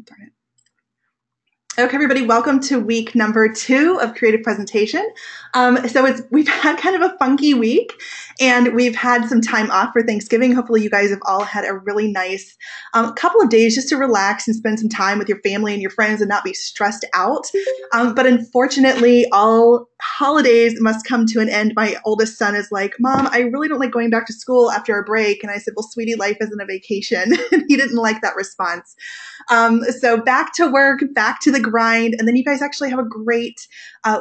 darn it. Okay, everybody, welcome to week number 2 of Creative Presentation. We've had kind of a funky week, and we've had some time off for Thanksgiving. Hopefully you guys have all had a really nice couple of days just to relax and spend some time with your family and your friends and not be stressed out. But unfortunately, all holidays must come to an end. My oldest son is like, Mom, I really don't like going back to school after a break. And I said, well, sweetie, life isn't a vacation. He didn't like that response. So back to work, back to the grind. And then you guys actually have a great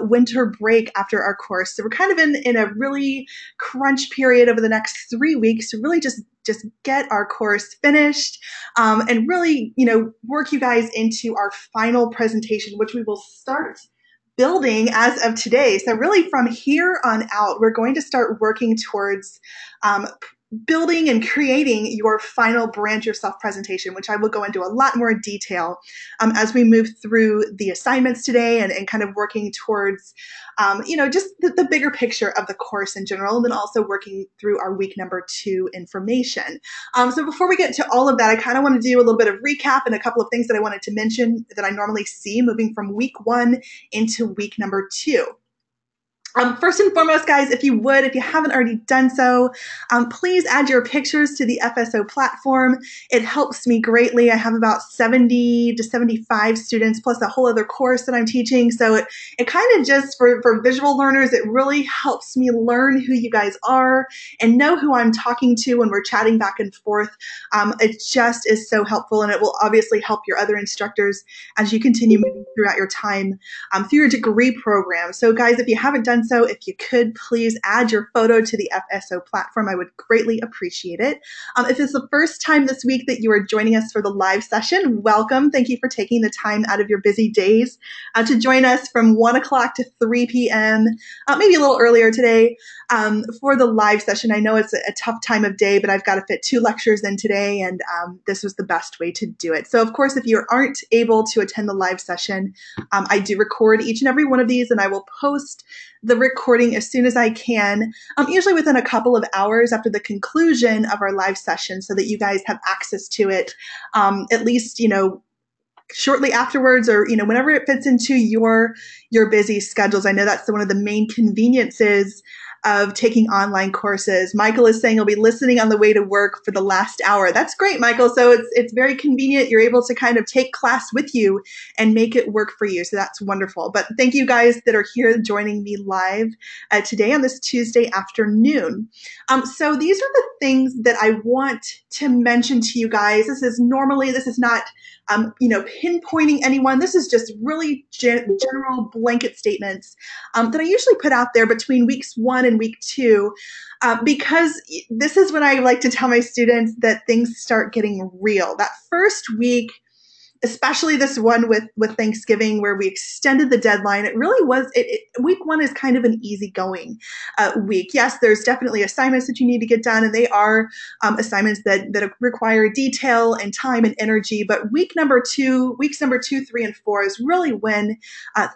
winter break after our course. So we're kind of in a really crunch period over the next 3 weeks to really just get our course finished and really, work you guys into our final presentation, which we will start building as of today. So really from here on out, we're going to start working towards building and creating your final brand yourself presentation, which I will go into a lot more detail as we move through the assignments today and kind of working towards, just the bigger picture of the course in general, and then also working through our week number 2 information. So before we get to all of that, I kind of want to do a little bit of recap and a couple of things that I wanted to mention that I normally see moving from week 1 into week number 2. First and foremost, guys, if you haven't already done so, please add your pictures to the FSO platform. It helps me greatly. I have about 70 to 75 students, plus a whole other course that I'm teaching. So it kind of just, for visual learners, it really helps me learn who you guys are and know who I'm talking to when we're chatting back and forth. It just is so helpful, and it will obviously help your other instructors as you continue moving throughout your time through your degree program. So guys, if you haven't done so, if you could please add your photo to the FSO platform, I would greatly appreciate it. If it's the first time this week that you are joining us for the live session, welcome. Thank you for taking the time out of your busy days to join us from 1 o'clock to 3 p.m., maybe a little earlier today for the live session. I know it's a tough time of day, but I've got to fit 2 lectures in today, and this was the best way to do it. So of course, if you aren't able to attend the live session, I do record each and every one of these, and I will post the recording as soon as I can, usually within a couple of hours after the conclusion of our live session, so that you guys have access to it at least, shortly afterwards, or whenever it fits into your busy schedules. I know that's one of the main conveniences of taking online courses. Michael is saying he'll be listening on the way to work for the last hour. That's great, Michael. So it's very convenient. You're able to kind of take class with you and make it work for you. So that's wonderful. But thank you guys that are here joining me live today on this Tuesday afternoon. So these are the things that I want to mention to you guys. This is not pinpointing anyone. This is just really general blanket statements that I usually put out there between weeks 1 and week 2, because this is when I like to tell my students that things start getting real. That first week, especially this one with Thanksgiving, where we extended the deadline, it really was, week 1 is kind of an easygoing week. Yes, there's definitely assignments that you need to get done, and they are assignments that require detail and time and energy. But weeks number 2, 3, and 4 is really when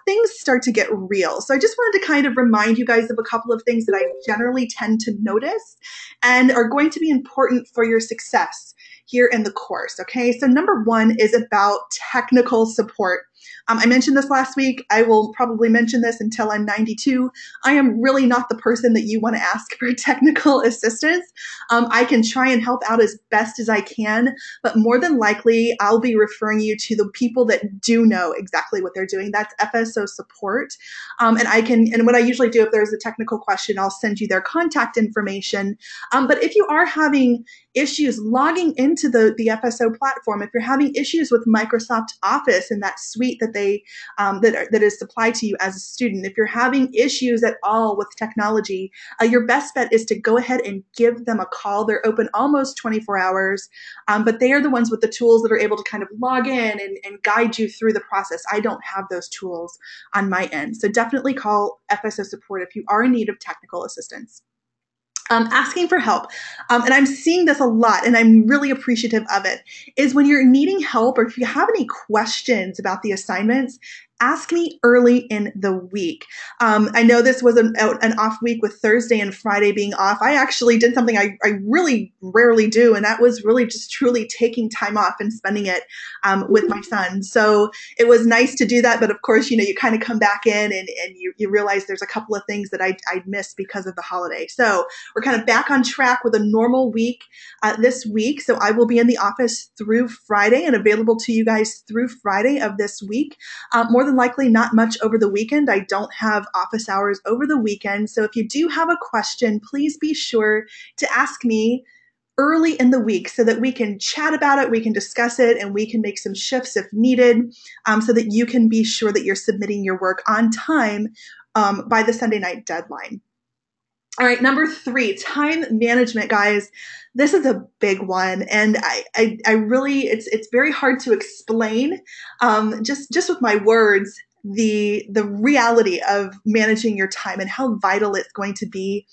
things start to get real. So I just wanted to kind of remind you guys of a couple of things that I generally tend to notice and are going to be important for your success here in the course. Okay, so number 1 is about technical support. I mentioned this last week. I will probably mention this until I'm 92. I am really not the person that you want to ask for technical assistance. I can try and help out as best as I can, but more than likely, I'll be referring you to the people that do know exactly what they're doing. That's FSO support. And what I usually do, if there's a technical question, I'll send you their contact information. But if you are having issues logging into the FSO platform, if you're having issues with Microsoft Office and that suite that that is supplied to you as a student, if you're having issues at all with technology, your best bet is to go ahead and give them a call. They're open almost 24 hours, but they are the ones with the tools that are able to kind of log in and guide you through the process. I don't have those tools on my end. So definitely call FSO support if you are in need of technical assistance. Asking for help, and I'm seeing this a lot, and I'm really appreciative of it, is when you're needing help or if you have any questions about the assignments, ask me early in the week. I know this was an off week with Thursday and Friday being off. I actually did something I really rarely do, and that was really just truly taking time off and spending it with my son. So it was nice to do that. But of course, you kind of come back in and you realize there's a couple of things that I'd missed because of the holiday. So we're kind of back on track with a normal week this week. So I will be in the office through Friday and available to you guys through Friday of this week. More than likely, not much over the weekend. I don't have office hours over the weekend. So if you do have a question, please be sure to ask me early in the week so that we can chat about it, we can discuss it, and we can make some shifts if needed so that you can be sure that you're submitting your work on time by the Sunday night deadline. All right, number 3, time management, guys. This is a big one, and I really, it's very hard to explain just with my words the reality of managing your time and how vital it's going to be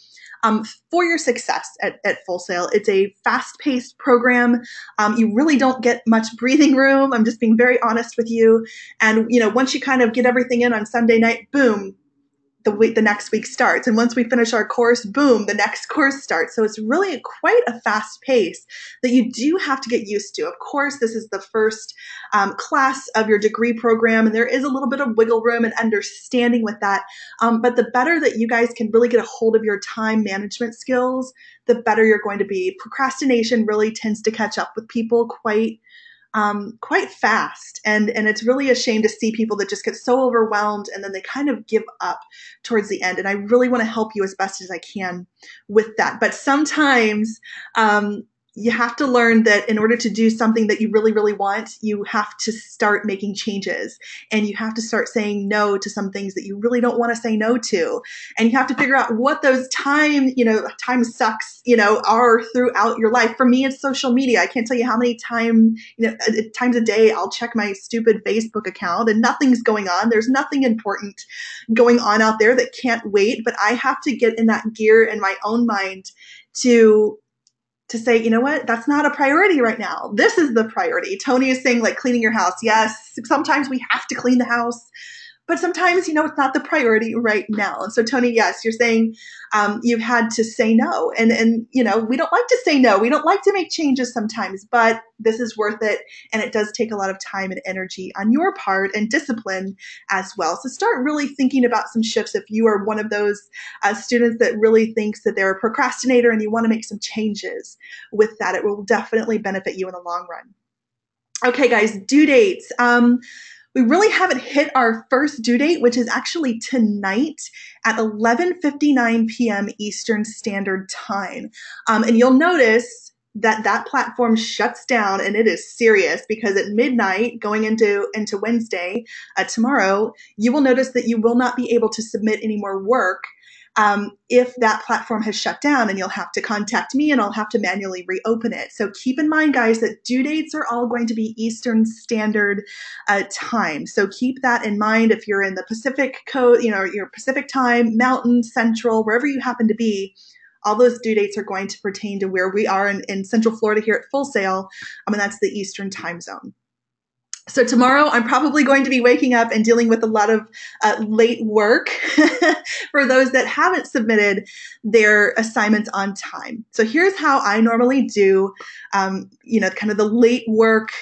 for your success at Full Sail. It's a fast-paced program. You really don't get much breathing room. I'm just being very honest with you. And once you kind of get everything in on Sunday night, boom, the next week starts. And once we finish our course, boom, the next course starts. So it's really quite a fast pace that you do have to get used to. Of course, this is the first class of your degree program, and there is a little bit of wiggle room and understanding with that. But the better that you guys can really get a hold of your time management skills, the better you're going to be. Procrastination really tends to catch up with people quite fast. And it's really a shame to see people that just get so overwhelmed and then they kind of give up towards the end. And I really want to help you as best as I can with that. But sometimes, you have to learn that in order to do something that you really, really want, you have to start making changes, and you have to start saying no to some things that you really don't want to say no to. And you have to figure out what those time sucks, are throughout your life. For me, it's social media. I can't tell you how many times a day I'll check my stupid Facebook account and nothing's going on. There's nothing important going on out there that can't wait. But I have to get in that gear in my own mind to say, you know what, that's not a priority right now. This is the priority. Tony is saying like cleaning your house. Yes, sometimes we have to clean the house, but sometimes, it's not the priority right now. And so Tony, yes, you're saying you've had to say no. And we don't like to say no. We don't like to make changes sometimes, but this is worth it. And it does take a lot of time and energy on your part and discipline as well. So start really thinking about some shifts if you are one of those students that really thinks that they're a procrastinator and you want to make some changes with that. It will definitely benefit you in the long run. Okay, guys, due dates. We really haven't hit our first due date, which is actually tonight at 11:59 p.m. Eastern Standard Time. And you'll notice that platform shuts down, and it is serious because at midnight going into Wednesday, tomorrow, you will notice that you will not be able to submit any more work if that platform has shut down, and you'll have to contact me and I'll have to manually reopen it. So keep in mind, guys, that due dates are all going to be Eastern Standard Time. So keep that in mind. If you're in the Pacific Coast, your Pacific time, Mountain, Central, wherever you happen to be, all those due dates are going to pertain to where we are in Central Florida here at Full Sail. And that's the Eastern time zone. So tomorrow I'm probably going to be waking up and dealing with a lot of late work for those that haven't submitted their assignments on time. So here's how I normally do, kind of the late work,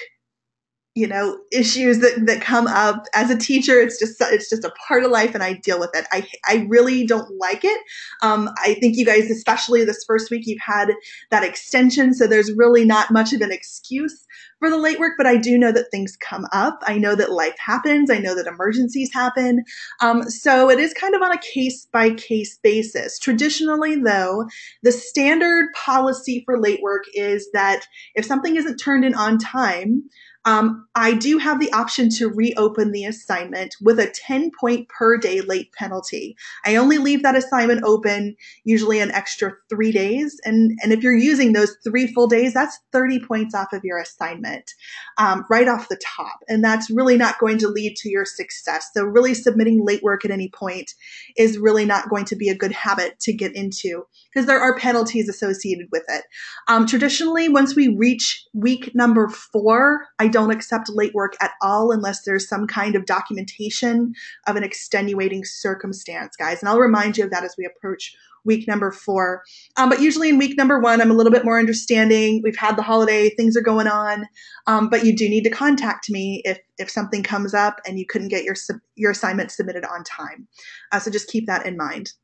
issues that come up as a teacher. It's just a part of life and I deal with it. I really don't like it. I think you guys, especially this first week, you've had that extension. So there's really not much of an excuse for the late work, but I do know that things come up. I know that life happens. I know that emergencies happen. So it is kind of on a case-by-case basis. Traditionally, though, the standard policy for late work is that if something isn't turned in on time, I do have the option to reopen the assignment with a 10-point per day late penalty. I only leave that assignment open usually an extra 3 days. And if you're using those 3 full days, that's 30 points off of your assignment right off the top. And that's really not going to lead to your success. So really submitting late work at any point is really not going to be a good habit to get into because there are penalties associated with it. Traditionally, once we reach week number 4, I don't accept late work at all unless there's some kind of documentation of an extenuating circumstance, guys. And I'll remind you of that as we approach week number 4. But usually in week number 1, I'm a little bit more understanding. We've had the holiday, things are going on, but you do need to contact me if something comes up and you couldn't get your assignment submitted on time. So just keep that in mind.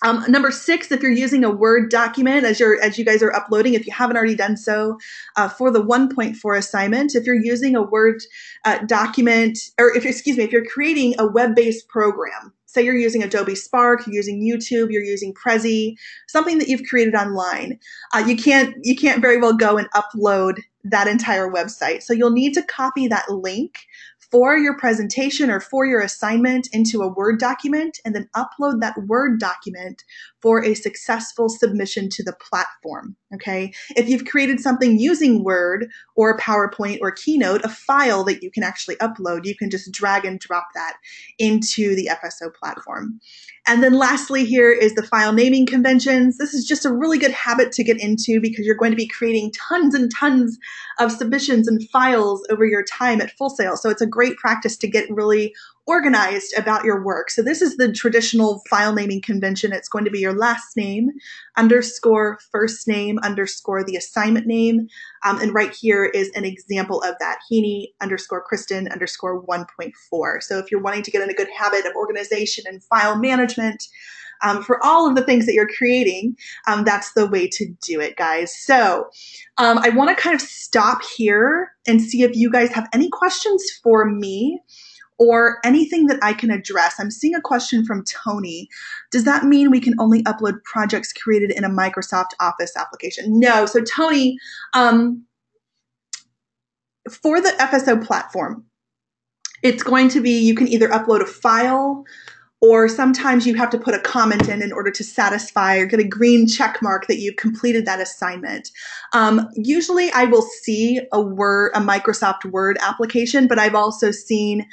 Number 6, if you're using a Word document as you guys are uploading, if you haven't already done so, for the 1.4 assignment, if you're using a Word document, or if you're creating a web-based program, say you're using Adobe Spark, you're using YouTube, you're using Prezi, something that you've created online, you can't very well go and upload that entire website. So you'll need to copy that link for your presentation or for your assignment into a Word document, and then upload that Word document for a successful submission to the platform, okay? If you've created something using Word or PowerPoint or Keynote, a file that you can actually upload, you can just drag and drop that into the FSO platform. And then lastly here is the file naming conventions. This is just a really good habit to get into because you're going to be creating tons and tons of submissions and files over your time at Full Sail. So it's a great practice to get really organized about your work. So this is the traditional file naming convention. It's going to be your last name underscore first name underscore the assignment name. And right here is an example of that, Heaney underscore Kristen underscore 1.4. So if you're wanting to get in a good habit of organization and file management for all of the things that you're creating, that's the way to do it, guys. So I want to kind of stop here and see if you guys have any questions for me or anything that I can address. I'm seeing a question from Tony. Does that mean we can only upload projects created in a Microsoft Office application? No. So Tony, for the FSO platform, it's going to be, you can either upload a file or sometimes you have to put a comment in order to satisfy or get a green check mark that you've completed that assignment. Usually I will see a Microsoft Word application, but I've also seen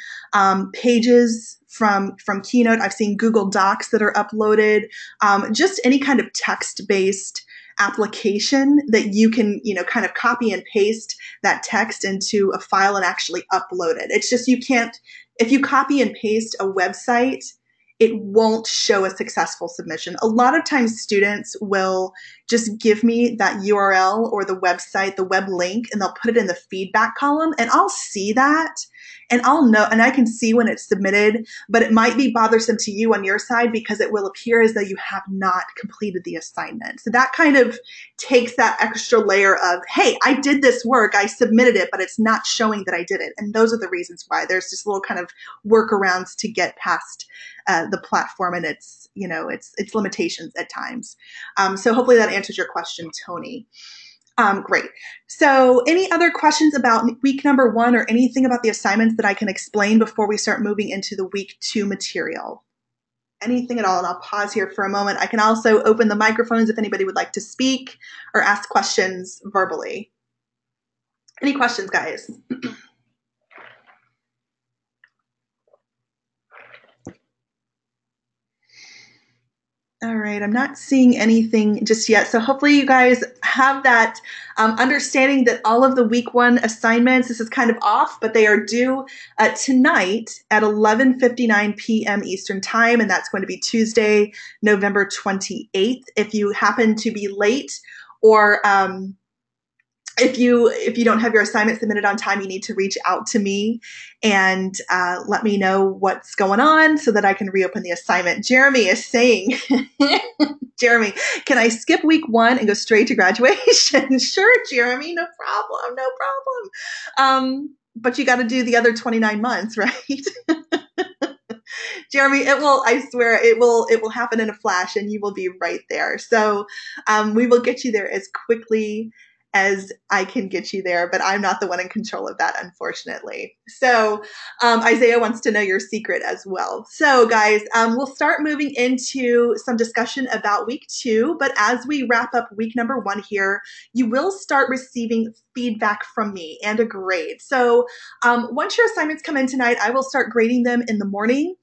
pages from Keynote. I've seen Google Docs that are uploaded, just any kind of text-based application that you can, kind of copy and paste that text into a file and actually upload it. It's just, you can't, if you copy and paste a website, it won't show a successful submission. A lot of times students will just give me that URL or the website, the web link, and they'll put it in the feedback column, and I'll see that and I'll know, and I can see when it's submitted, but it might be bothersome to you on your side because it will appear as though you have not completed the assignment. So that kind of takes that extra layer of, hey, I did this work, I submitted it, but it's not showing that I did it. And those are the reasons why. There's just little kind of workarounds to get past the platform and its limitations at times. So hopefully that answers your question, Tony. Great. So any other questions about week number 1 or anything about the assignments that I can explain before we start moving into the week 2 material? Anything at all? And I'll pause here for a moment. I can also open the microphones if anybody would like to speak or ask questions verbally. Any questions, guys? All right, I'm not seeing anything just yet. So hopefully you guys have that understanding that all of the week 1 assignments, this is kind of off, but they are due tonight at 11:59 p.m. Eastern Time, and that's going to be Tuesday, November 28th. If you happen to be late or if you don't have your assignment submitted on time, you need to reach out to me and let me know what's going on so that I can reopen the assignment. Jeremy is saying, Jeremy, can I skip week 1 and go straight to graduation? Sure, Jeremy, no problem. But you got to do the other 29 months, right? Jeremy, I swear, it will happen in a flash and you will be right there. So we will get you there as quickly as I can get you there, but I'm not the one in control of that, unfortunately. So Isaiah wants to know your secret as well. So guys, we'll start moving into some discussion about week 2, but as we wrap up week number 1 here, you will start receiving feedback from me and a grade. So once your assignments come in tonight, I will start grading them in the morning.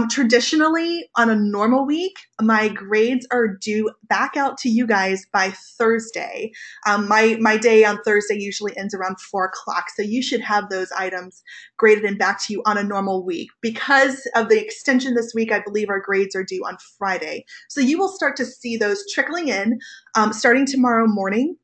Traditionally, on a normal week, my grades are due back out to you guys by Thursday. My day on Thursday usually ends around 4 o'clock, so you should have those items graded and back to you on a normal week. Because of the extension this week, I believe our grades are due on Friday. So you will start to see those trickling in starting tomorrow morning.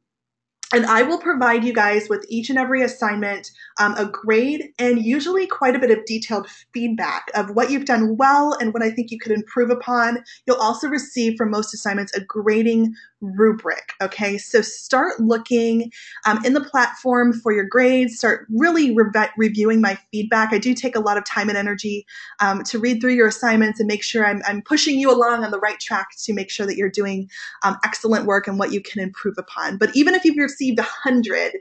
And I will provide you guys with each and every assignment a grade and usually quite a bit of detailed feedback of what you've done well and what I think you could improve upon. You'll also receive from most assignments a grading rubric. Okay, so start looking in the platform for your grades. Start really reviewing my feedback. I do take a lot of time and energy to read through your assignments and make sure I'm pushing you along on the right track to make sure that you're doing excellent work and what you can improve upon. But even if you've received 100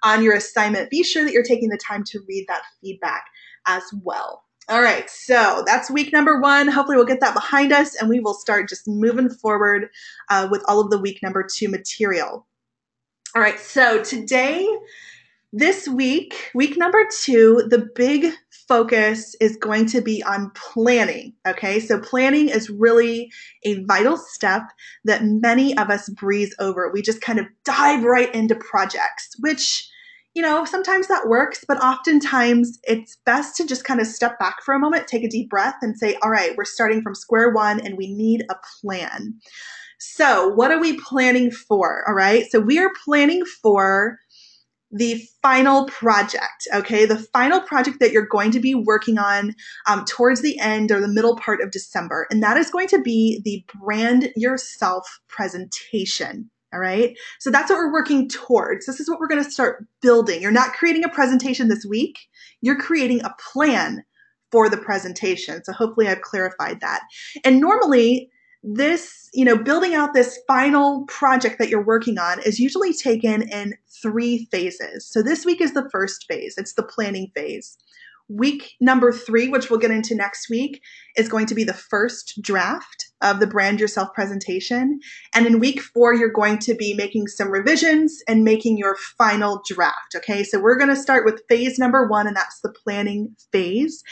on your assignment, be sure that you're taking the time to read that feedback as well. All right, so that's week number 1. Hopefully we'll get that behind us and we will start just moving forward with all of the week number 2 material. All right, so today, this week, week number 2, the big focus is going to be on planning, okay? So planning is really a vital step that many of us breeze over. We just kind of dive right into projects, which, sometimes that works, but oftentimes it's best to just kind of step back for a moment, take a deep breath and say, all right, we're starting from square one and we need a plan. So what are we planning for? All right, so we are planning for the final project, okay? The final project that you're going to be working on towards the end or the middle part of December. And that is going to be the Brand Yourself presentation, all right? So that's what we're working towards. This is what we're going to start building. You're not creating a presentation this week. You're creating a plan for the presentation. So hopefully I've clarified that. And normally, this, building out this final project that you're working on is usually taken in 3 phases. So this week is the first phase. It's the planning phase. Week number 3, which we'll get into next week, is going to be the first draft of the Brand Yourself presentation. And in week 4, you're going to be making some revisions and making your final draft. Okay, so we're going to start with phase number 1, and that's the planning phase.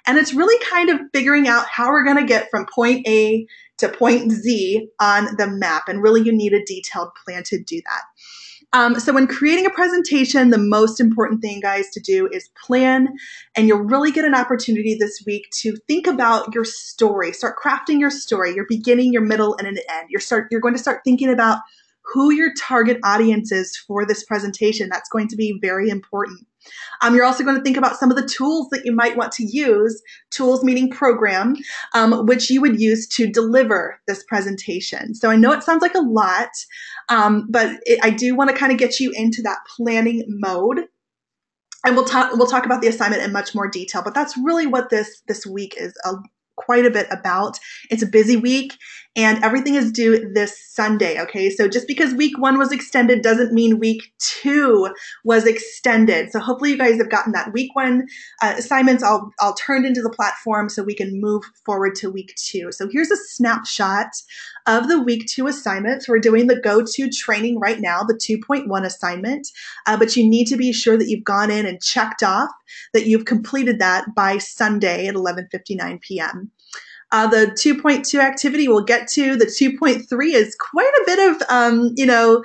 And it's really kind of figuring out how we're going to get from point A to point Z on the map. And really, you need a detailed plan to do that. So when creating a presentation, the most important thing, guys, to do is plan, and you'll really get an opportunity this week to think about your story. Start crafting your story, your beginning, your middle, and an end. You're going to start thinking about who your target audience is for this presentation. That's going to be very important. You're also going to think about some of the tools that you might want to use, tools meaning program, which you would use to deliver this presentation. So I know it sounds like a lot, but I do want to kind of get you into that planning mode. And we'll talk about the assignment in much more detail, but that's really what this week is quite a bit about. It's a busy week and everything is due this Sunday, okay? So just because week 1 was extended doesn't mean week 2 was extended. So hopefully you guys have gotten that week 1 assignments all turned into the platform so we can move forward to week 2. So here's a snapshot of the week 2 assignments. We're doing the go-to training right now, the 2.1 assignment, but you need to be sure that you've gone in and checked off that you've completed that by Sunday at 11:59 p.m. The 2.2 activity we'll get to. The 2.3 is quite a bit of,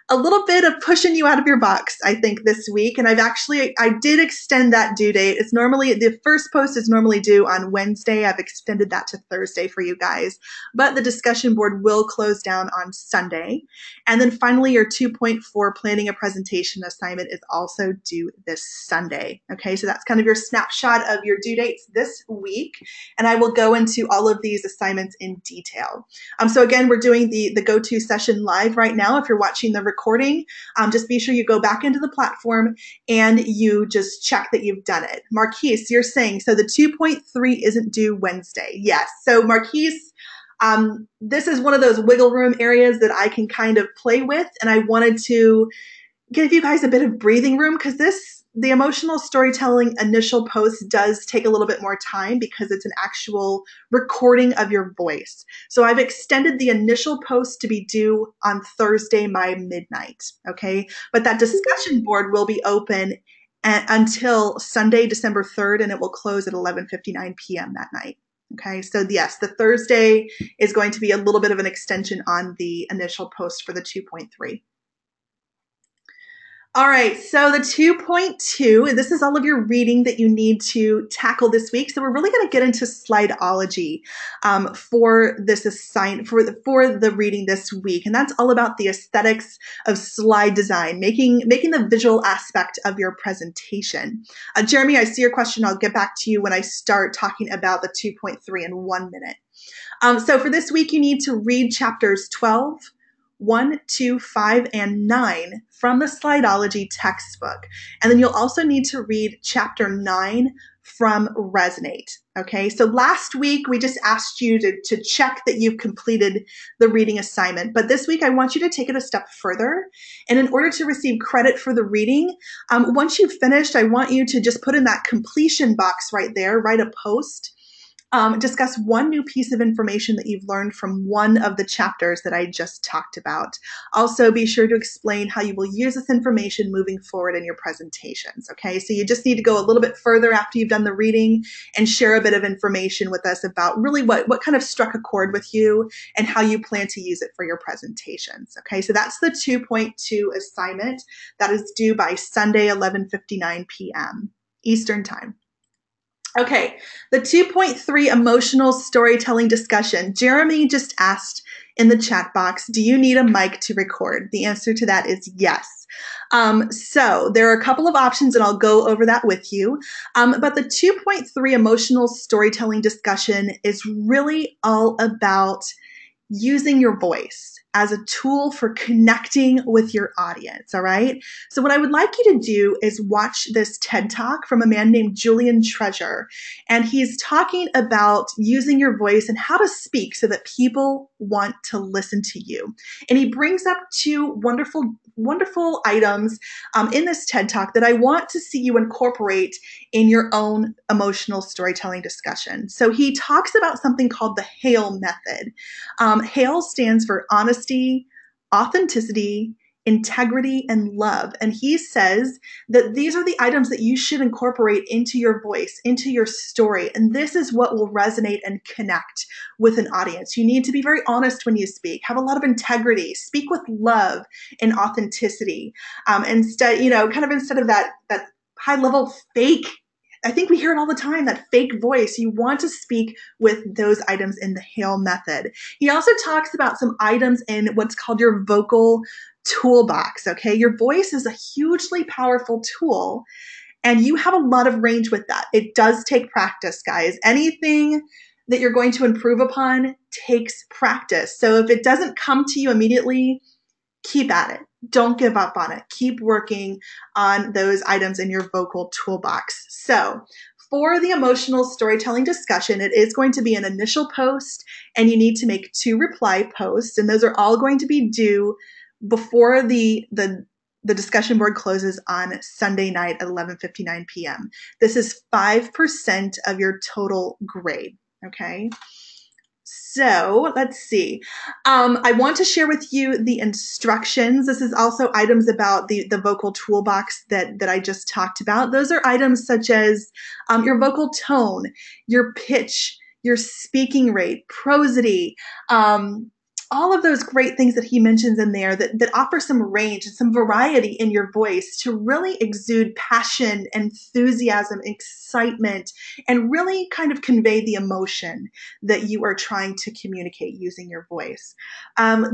a little bit of pushing you out of your box, I think, this week. And I did extend that due date. It's normally, the first post is normally due on Wednesday. I've extended that to Thursday for you guys. But the discussion board will close down on Sunday. And then finally, your 2.4 planning a presentation assignment is also due this Sunday. Okay, so that's kind of your snapshot of your due dates this week. And I will go into all of these assignments in detail. So again, we're doing the go-to session live right now. If you're watching the recording, just be sure you go back into the platform and you just check that you've done it. Marquise, you're saying, so the 2.3 isn't due Wednesday. Yes. So Marquise, this is one of those wiggle room areas that I can kind of play with. And I wanted to give you guys a bit of breathing room because the emotional storytelling initial post does take a little bit more time because it's an actual recording of your voice. So I've extended the initial post to be due on Thursday by midnight, okay? But that discussion board will be open until Sunday, December 3rd, and it will close at 11:59 p.m. that night. Okay, so yes, the Thursday is going to be a little bit of an extension on the initial post for the 2.3. All right, so the 2.2, this is all of your reading that you need to tackle this week. So we're really going to get into slideology for this for the reading this week, and that's all about the aesthetics of slide design, making the visual aspect of your presentation. Jeremy, I see your question. I'll get back to you when I start talking about the 2.3 in 1 minute. So for this week, you need to read chapters 12, 1, 2, 5, and 9 from the Slideology textbook. And then you'll also need to read chapter 9 from Resonate. Okay, so last week we just asked you to check that you've completed the reading assignment. But this week I want you to take it a step further. And in order to receive credit for the reading, once you've finished, I want you to just put in that completion box right there, write a post. Discuss one new piece of information that you've learned from one of the chapters that I just talked about. Also, be sure to explain how you will use this information moving forward in your presentations, okay? So you just need to go a little bit further after you've done the reading and share a bit of information with us about really what kind of struck a chord with you and how you plan to use it for your presentations, okay? So that's the 2.2 assignment. That is due by Sunday, 11:59 p.m. Eastern Time. Okay, the 2.3 emotional storytelling discussion. Jeremy just asked in the chat box, do you need a mic to record? The answer to that is yes. So there are a couple of options and I'll go over that with you. But the 2.3 emotional storytelling discussion is really all about using your voice as a tool for connecting with your audience, all right? So what I would like you to do is watch this TED Talk from a man named Julian Treasure, and he's talking about using your voice and how to speak so that people want to listen to you. And he brings up two wonderful items in this TED Talk that I want to see you incorporate in your own emotional storytelling discussion. So he talks about something called the HAIL method. HAIL stands for honesty, authenticity, integrity, and love. And he says that these are the items that you should incorporate into your voice, into your story. And this is what will resonate and connect with an audience. You need to be very honest when you speak, have a lot of integrity, speak with love and authenticity. Instead of that high level fake, I think we hear it all the time, that fake voice. You want to speak with those items in the HAIL method. He also talks about some items in what's called your vocal toolbox, okay? Your voice is a hugely powerful tool, and you have a lot of range with that. It does take practice, guys. Anything that you're going to improve upon takes practice. So if it doesn't come to you immediately, keep at it. Don't give up on it. Keep working on those items in your vocal toolbox. So for the emotional storytelling discussion, it is going to be an initial post, and you need to make 2 reply posts, and those are all going to be due before the discussion board closes on Sunday night at 11:59 p.m. This is 5% of your total grade, okay? So let's see. I want to share with you the instructions. This is also items about the vocal toolbox that I just talked about. Those are items such as your vocal tone, your pitch, your speaking rate, prosody, all of those great things that he mentions in there that offer some range and some variety in your voice to really exude passion, enthusiasm, excitement, and really kind of convey the emotion that you are trying to communicate using your voice.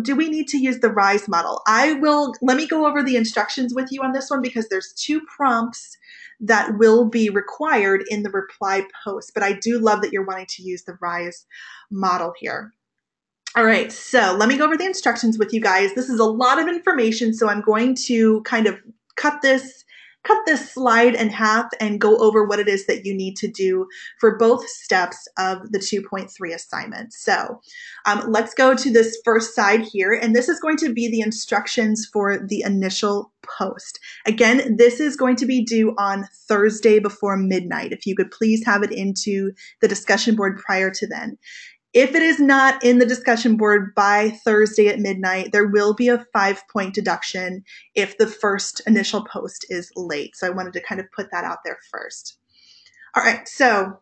Do we need to use the RISE model? Let me go over the instructions with you on this one, because there's 2 prompts that will be required in the reply post, but I do love that you're wanting to use the RISE model here. All right, so let me go over the instructions with you guys. This is a lot of information, so I'm going to kind of cut this slide in half and go over what it is that you need to do for both steps of the 2.3 assignment. So let's go to this first side here, and this is going to be the instructions for the initial post. Again, this is going to be due on Thursday before midnight. If you could please have it into the discussion board prior to then. If it is not in the discussion board by Thursday at midnight, there will be a 5-point deduction if the first initial post is late. So I wanted to kind of put that out there first. All right, so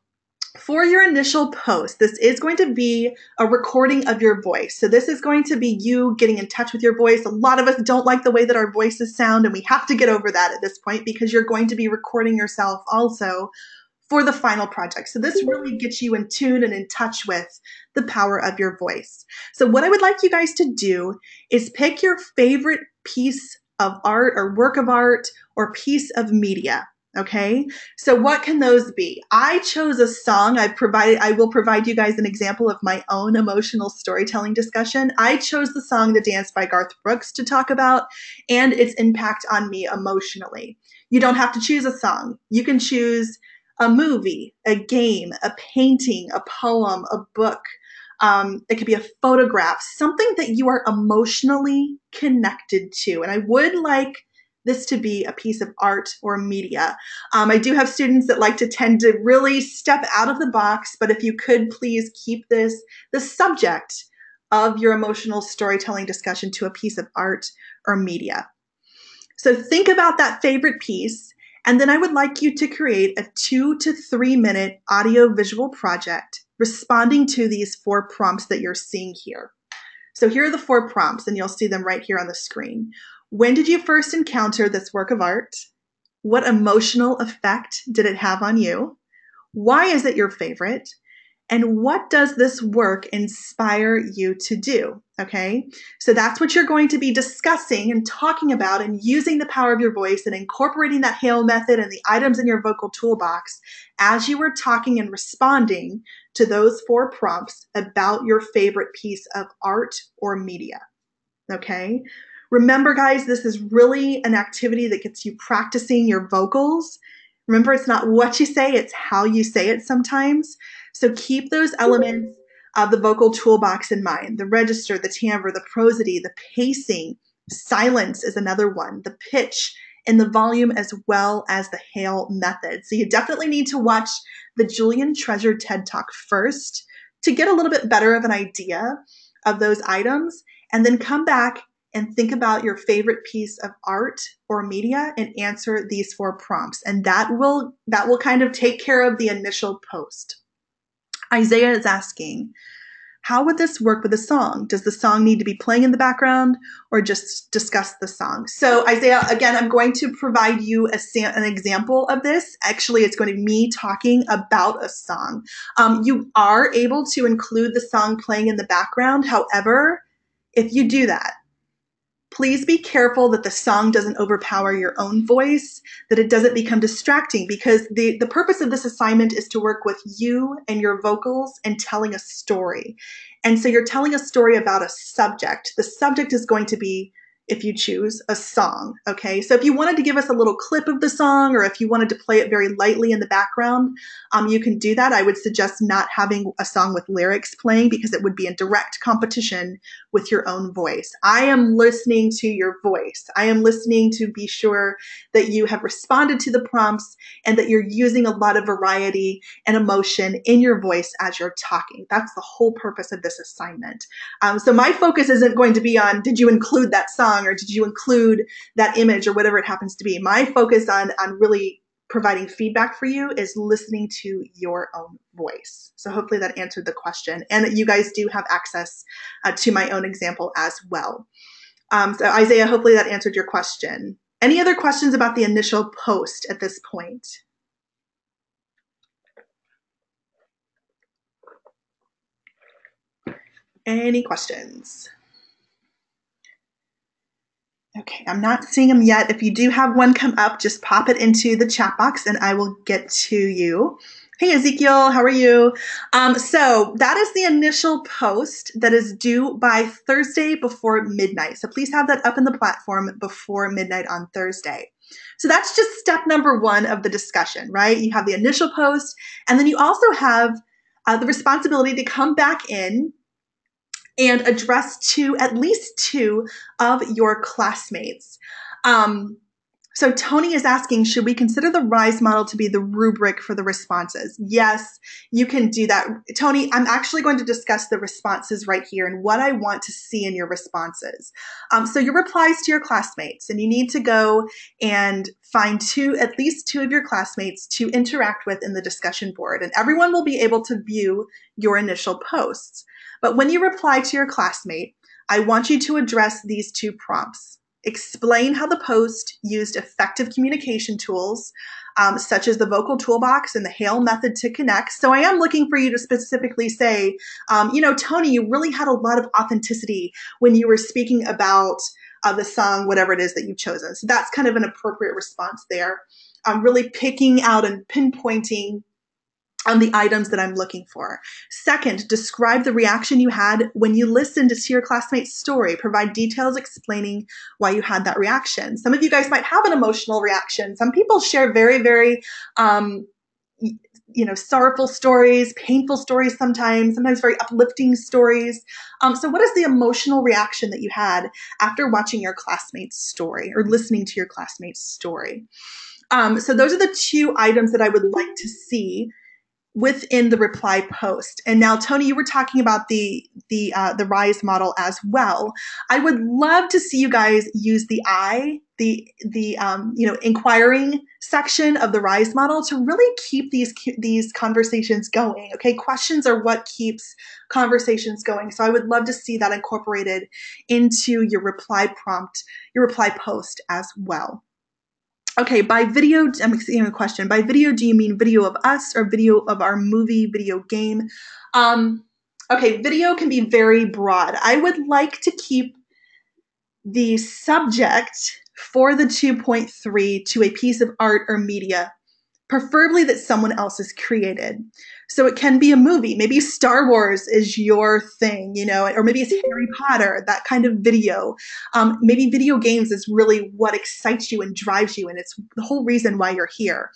For your initial post, this is going to be a recording of your voice. So this is going to be you getting in touch with your voice. A lot of us don't like the way that our voices sound, and we have to get over that at this point because you're going to be recording yourself also for the final project. So this really gets you in tune and in touch with the power of your voice. So what I would like you guys to do is pick your favorite piece of art or work of art or piece of media. Okay, so what can those be? I chose a song. I will provide you guys an example of my own emotional storytelling discussion. I chose the song The Dance by Garth Brooks to talk about and its impact on me emotionally. You don't have to choose a song. You can choose a movie, a game, a painting, a poem, a book. It could be a photograph, something that you are emotionally connected to. And I would like this to be a piece of art or media. I do have students that like to tend to really step out of the box, but if you could please keep this, the subject of your emotional storytelling discussion to a piece of art or media. So think about that favorite piece, and then I would like you to create a 2 to 3 minute audio visual project responding to these 4 prompts that you're seeing here. So here are the 4 prompts, and you'll see them right here on the screen. When did you first encounter this work of art? What emotional effect did it have on you? Why is it your favorite? And what does this work inspire you to do? Okay, so that's what you're going to be discussing and talking about and using the power of your voice and incorporating that Hale method and the items in your vocal toolbox as you were talking and responding to those 4 prompts about your favorite piece of art or media. Okay, remember guys, this is really an activity that gets you practicing your vocals. Remember, it's not what you say, it's how you say it sometimes. So keep those elements of the vocal toolbox in mind. The register, the timbre, the prosody, the pacing, silence is another one, the pitch, and the volume, as well as the Hale method. So you definitely need to watch the Julian Treasure TED Talk first to get a little bit better of an idea of those items, and then come back and think about your favorite piece of art or media and answer these 4 prompts. And that will kind of take care of the initial post. Isaiah is asking, how would this work with a song? Does the song need to be playing in the background or just discuss the song? So Isaiah, again, I'm going to provide you an example of this. Actually, it's going to be me talking about a song. You are able to include the song playing in the background. However, if you do that, please be careful that the song doesn't overpower your own voice, that it doesn't become distracting, because the purpose of this assignment is to work with you and your vocals and telling a story. And so you're telling a story about a subject. The subject is going to be, if you choose, a song, okay? So if you wanted to give us a little clip of the song, or if you wanted to play it very lightly in the background, you can do that. I would suggest not having a song with lyrics playing because it would be in direct competition with your own voice. I am listening to your voice. I am listening to be sure that you have responded to the prompts and that you're using a lot of variety and emotion in your voice as you're talking. That's the whole purpose of this assignment. So my focus isn't going to be on, did you include that song or did you include that image or whatever it happens to be. My focus on really providing feedback for you is listening to your own voice. So hopefully that answered the question. And you guys do have access to my own example as well. So Isaiah, hopefully that answered your question. Any other questions about the initial post at this point? Any questions? Okay, I'm not seeing them yet. If you do have one come up, just pop it into the chat box and I will get to you. Hey, Ezekiel, how are you? So that is the initial post that is due by Thursday before midnight. So please have that up in the platform before midnight on Thursday. So that's just step number 1 of the discussion, right? You have the initial post, and then you also have the responsibility to come back in and address at least 2 of your classmates. So Tony is asking, should we consider the RISE model to be the rubric for the responses? Yes, you can do that. Tony, I'm actually going to discuss the responses right here and what I want to see in your responses. So your replies to your classmates, and you need to go and find at least two of your classmates to interact with in the discussion board, and everyone will be able to view your initial posts. But when you reply to your classmate, I want you to address these two prompts. Explain how the post used effective communication tools, such as the vocal toolbox and the Hale method to connect. So I am looking for you to specifically say, Tony, you really had a lot of authenticity when you were speaking about the song, whatever it is that you've chosen. So that's kind of an appropriate response there. Really picking out and pinpointing on the items that I'm looking for. Second, describe the reaction you had when you listened to your classmate's story. Provide details explaining why you had that reaction. Some of you guys might have an emotional reaction. Some people share very, very, sorrowful stories, painful stories sometimes very uplifting stories. So what is the emotional reaction that you had after watching your classmate's story or listening to your classmate's story? So those are the two items that I would like to see within the reply post. And now, Tony, you were talking about the RISE model as well. I would love to see you guys use the inquiring section of the RISE model to really keep these conversations going. Okay, questions are what keeps conversations going. So I would love to see that incorporated into your reply prompt, your reply post as well. Okay, by video, I'm asking a question. By video, do you mean video of us or video of our movie, video game? Okay, video can be very broad. I would like to keep the subject for the 2.3 to a piece of art or media, preferably that someone else has created. So it can be a movie. Maybe Star Wars is your thing, or maybe it's Harry Potter, that kind of video. Maybe video games is really what excites you and drives you, and it's the whole reason why you're here.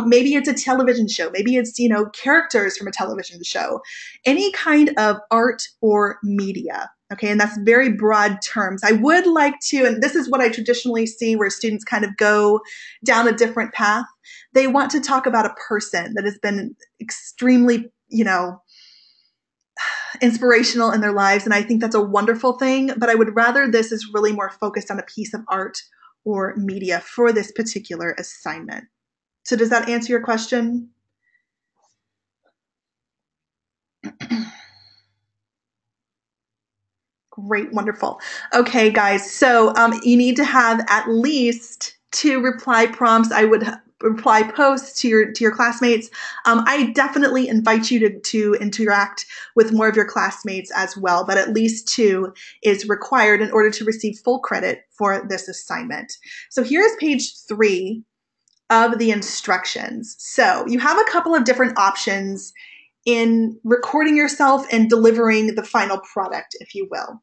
Maybe it's a television show. Maybe it's, characters from a television show. Any kind of art or media. Okay, and that's very broad terms. I would like to, and this is what I traditionally see where students kind of go down a different path. They want to talk about a person that has been extremely, inspirational in their lives. And I think that's a wonderful thing, but I would rather this is really more focused on a piece of art or media for this particular assignment. So does that answer your question? Great, wonderful. Okay, guys, so you need to have at least 2 reply prompts. I would reply posts to your classmates. I definitely invite you to interact with more of your classmates as well, but at least 2 is required in order to receive full credit for this assignment. So here's page 3 of the instructions. So you have a couple of different options in recording yourself and delivering the final product, if you will.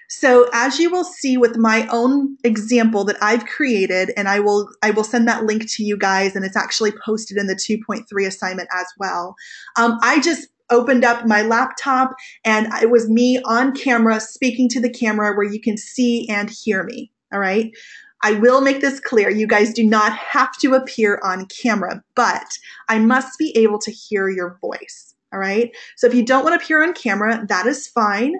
So as you will see with my own example that I've created, and I will send that link to you guys, and it's actually posted in the 2.3 assignment as well. I just opened up my laptop, and it was me on camera speaking to the camera where you can see and hear me, all right? I will make this clear. You guys do not have to appear on camera, but I must be able to hear your voice. All right. So if you don't want to appear on camera, that is fine.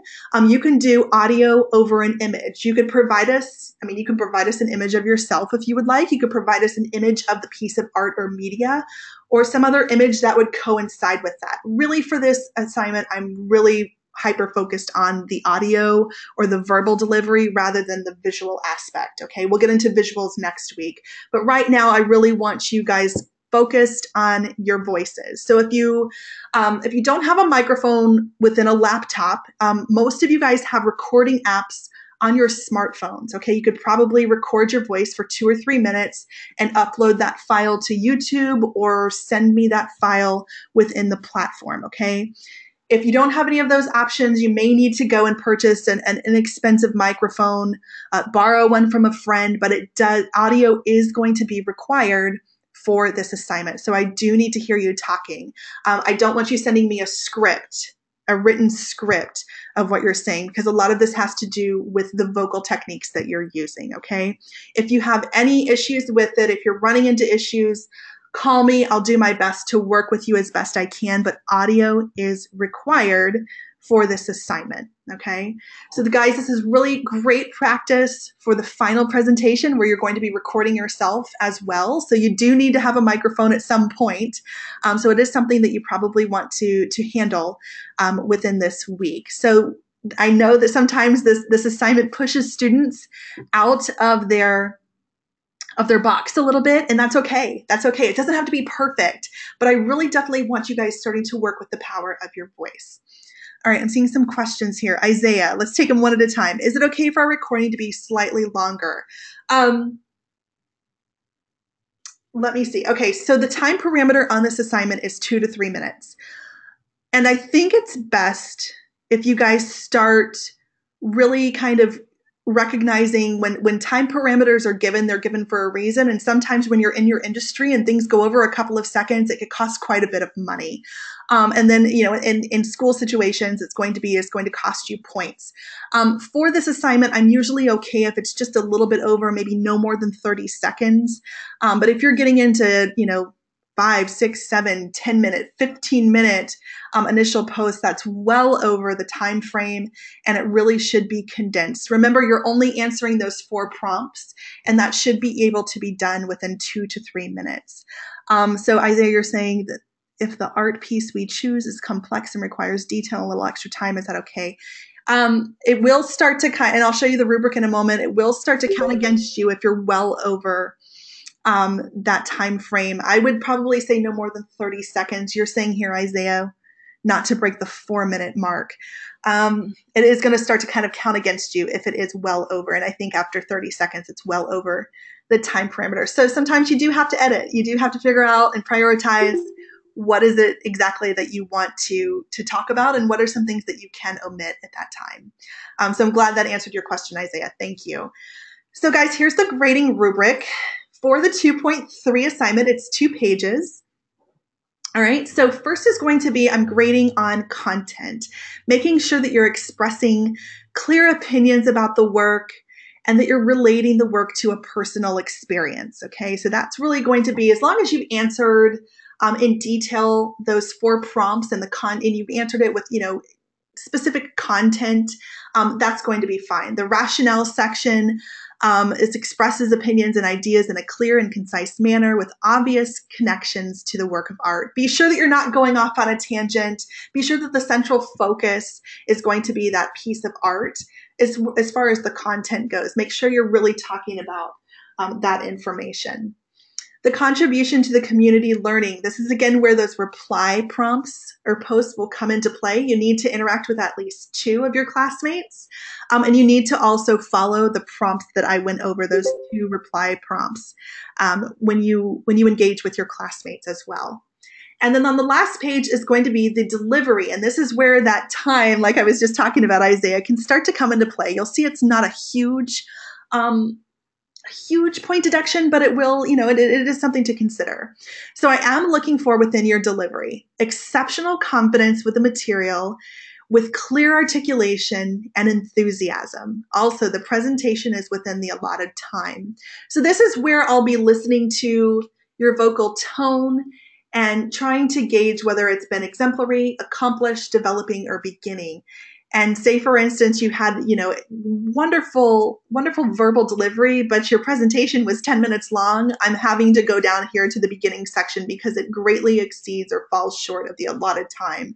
You can do audio over an image. You could provide us, you can provide us an image of yourself if you would like. You could provide us an image of the piece of art or media or some other image that would coincide with that. Really, for this assignment, I'm really hyper focused on the audio or the verbal delivery rather than the visual aspect. Okay. We'll get into visuals next week. But right now, I really want you guys focused on your voices. So if you don't have a microphone within a laptop, most of you guys have recording apps on your smartphones. Okay, you could probably record your voice for 2 or 3 minutes and upload that file to YouTube or send me that file within the platform. Okay. If you don't have any of those options, you may need to go and purchase an inexpensive microphone, borrow one from a friend, but audio is going to be required for this assignment. So I do need to hear you talking. I don't want you sending me a script a written script of what you're saying, because a lot of this has to do with the vocal techniques that you're using, okay? If you have any issues with it, if you're running into issues, call me. I'll do my best to work with you as best I can, but audio is required for this assignment, okay? So the guys, this is really great practice for the final presentation where you're going to be recording yourself as well. So you do need to have a microphone at some point. So it is something that you probably want to handle within this week. So I know that sometimes this assignment pushes students out of their box a little bit, and that's okay. That's okay. It doesn't have to be perfect, but I really definitely want you guys starting to work with the power of your voice. All right, I'm seeing some questions here. Isaiah, let's take them one at a time. Is it okay for our recording to be slightly longer? Let me see. Okay, so the time parameter on this assignment is 2 to 3 minutes. And I think it's best if you guys start really kind of recognizing when time parameters are given, they're given for a reason. And sometimes when you're in your industry and things go over a couple of seconds, it could cost quite a bit of money. And then, you know, in school situations, it's going to cost you points. For this assignment, I'm usually okay if it's just a little bit over, maybe no more than 30 seconds. But if you're getting into, you know, 5, 6, 7, 10 minute, 15 minute initial post, that's well over the time frame, and it really should be condensed. Remember, you're only answering those 4 prompts, and that should be able to be done within 2 to 3 minutes. So Isaiah, you're saying that if the art piece we choose is complex and requires detail and a little extra time, is that okay? It will start to and I'll show you the rubric in a moment. It will start to count against you if you're well over that time frame. I would probably say no more than 30 seconds. You're saying here, Isaiah, not to break the 4-minute mark. It is going to start to kind of count against you if it is well over. And I think after 30 seconds, it's well over the time parameter. So sometimes you do have to edit. You do have to figure out and prioritize what is it exactly that you want to talk about, and what are some things that you can omit at that time. So I'm glad that answered your question, Isaiah. Thank you. So guys, here's the grading rubric. For the 2.3 assignment, it's 2 pages. All right, so first is going to be I'm grading on content, making sure that you're expressing clear opinions about the work and that you're relating the work to a personal experience, okay? So that's really going to be, as long as you've answered in detail those 4 prompts and and you've answered it with, you know, specific content, that's going to be fine. The rationale section, it expresses opinions and ideas in a clear and concise manner with obvious connections to the work of art. Be sure that you're not going off on a tangent. Be sure that the central focus is going to be that piece of art as far as the content goes. Make sure you're really talking about that information. The contribution to the community learning. This is again where those reply prompts or posts will come into play. You need to interact with at least 2 of your classmates. And you need to also follow the prompts that I went over, those 2 reply prompts, when you engage with your classmates as well. And then on the last page is going to be the delivery. And this is where that time, like I was just talking about, Isaiah, can start to come into play. You'll see it's not a huge point deduction, but it will, you know, it is something to consider. So I am looking for, within your delivery, exceptional confidence with the material, with clear articulation and enthusiasm. Also, the presentation is within the allotted time. So this is where I'll be listening to your vocal tone and trying to gauge whether it's been exemplary, accomplished, developing, or beginning. And say, for instance, you had, you know, wonderful verbal delivery, but your presentation was 10 minutes long. I'm having to go down here to the beginning section because it greatly exceeds or falls short of the allotted time.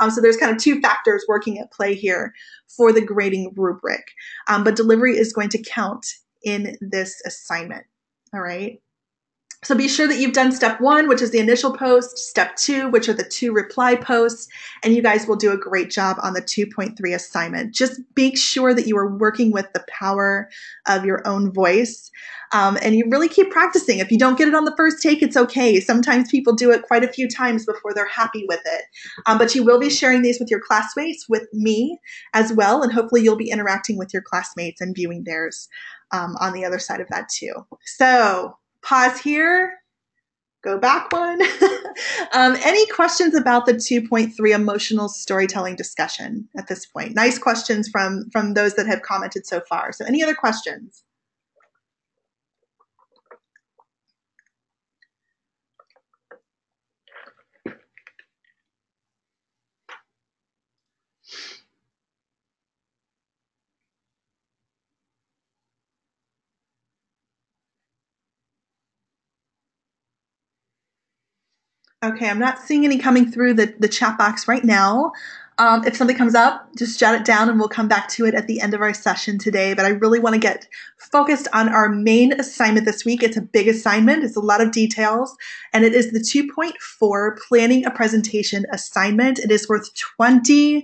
So there's kind of 2 factors working at play here for the grading rubric. But delivery is going to count in this assignment. All right. So be sure that you've done step 1, which is the initial post, step 2, which are the 2 reply posts, and you guys will do a great job on the 2.3 assignment. Just make sure that you are working with the power of your own voice, and you really keep practicing. If you don't get it on the first take, it's okay. Sometimes people do it quite a few times before they're happy with it. But you will be sharing these with your classmates, with me as well, and hopefully you'll be interacting with your classmates and viewing theirs on the other side of that too. So pause here, Go back one. Any questions about the 2.3 emotional storytelling discussion at this point? Nice questions from those that have commented so far. So any other questions? Okay, I'm not seeing any coming through the chat box right now. If something comes up, just jot it down and we'll come back to it at the end of our session today. But I really want to get focused on our main assignment this week. It's a big assignment. It's a lot of details. And it is the 2.4 Planning a Presentation assignment. It is worth 20%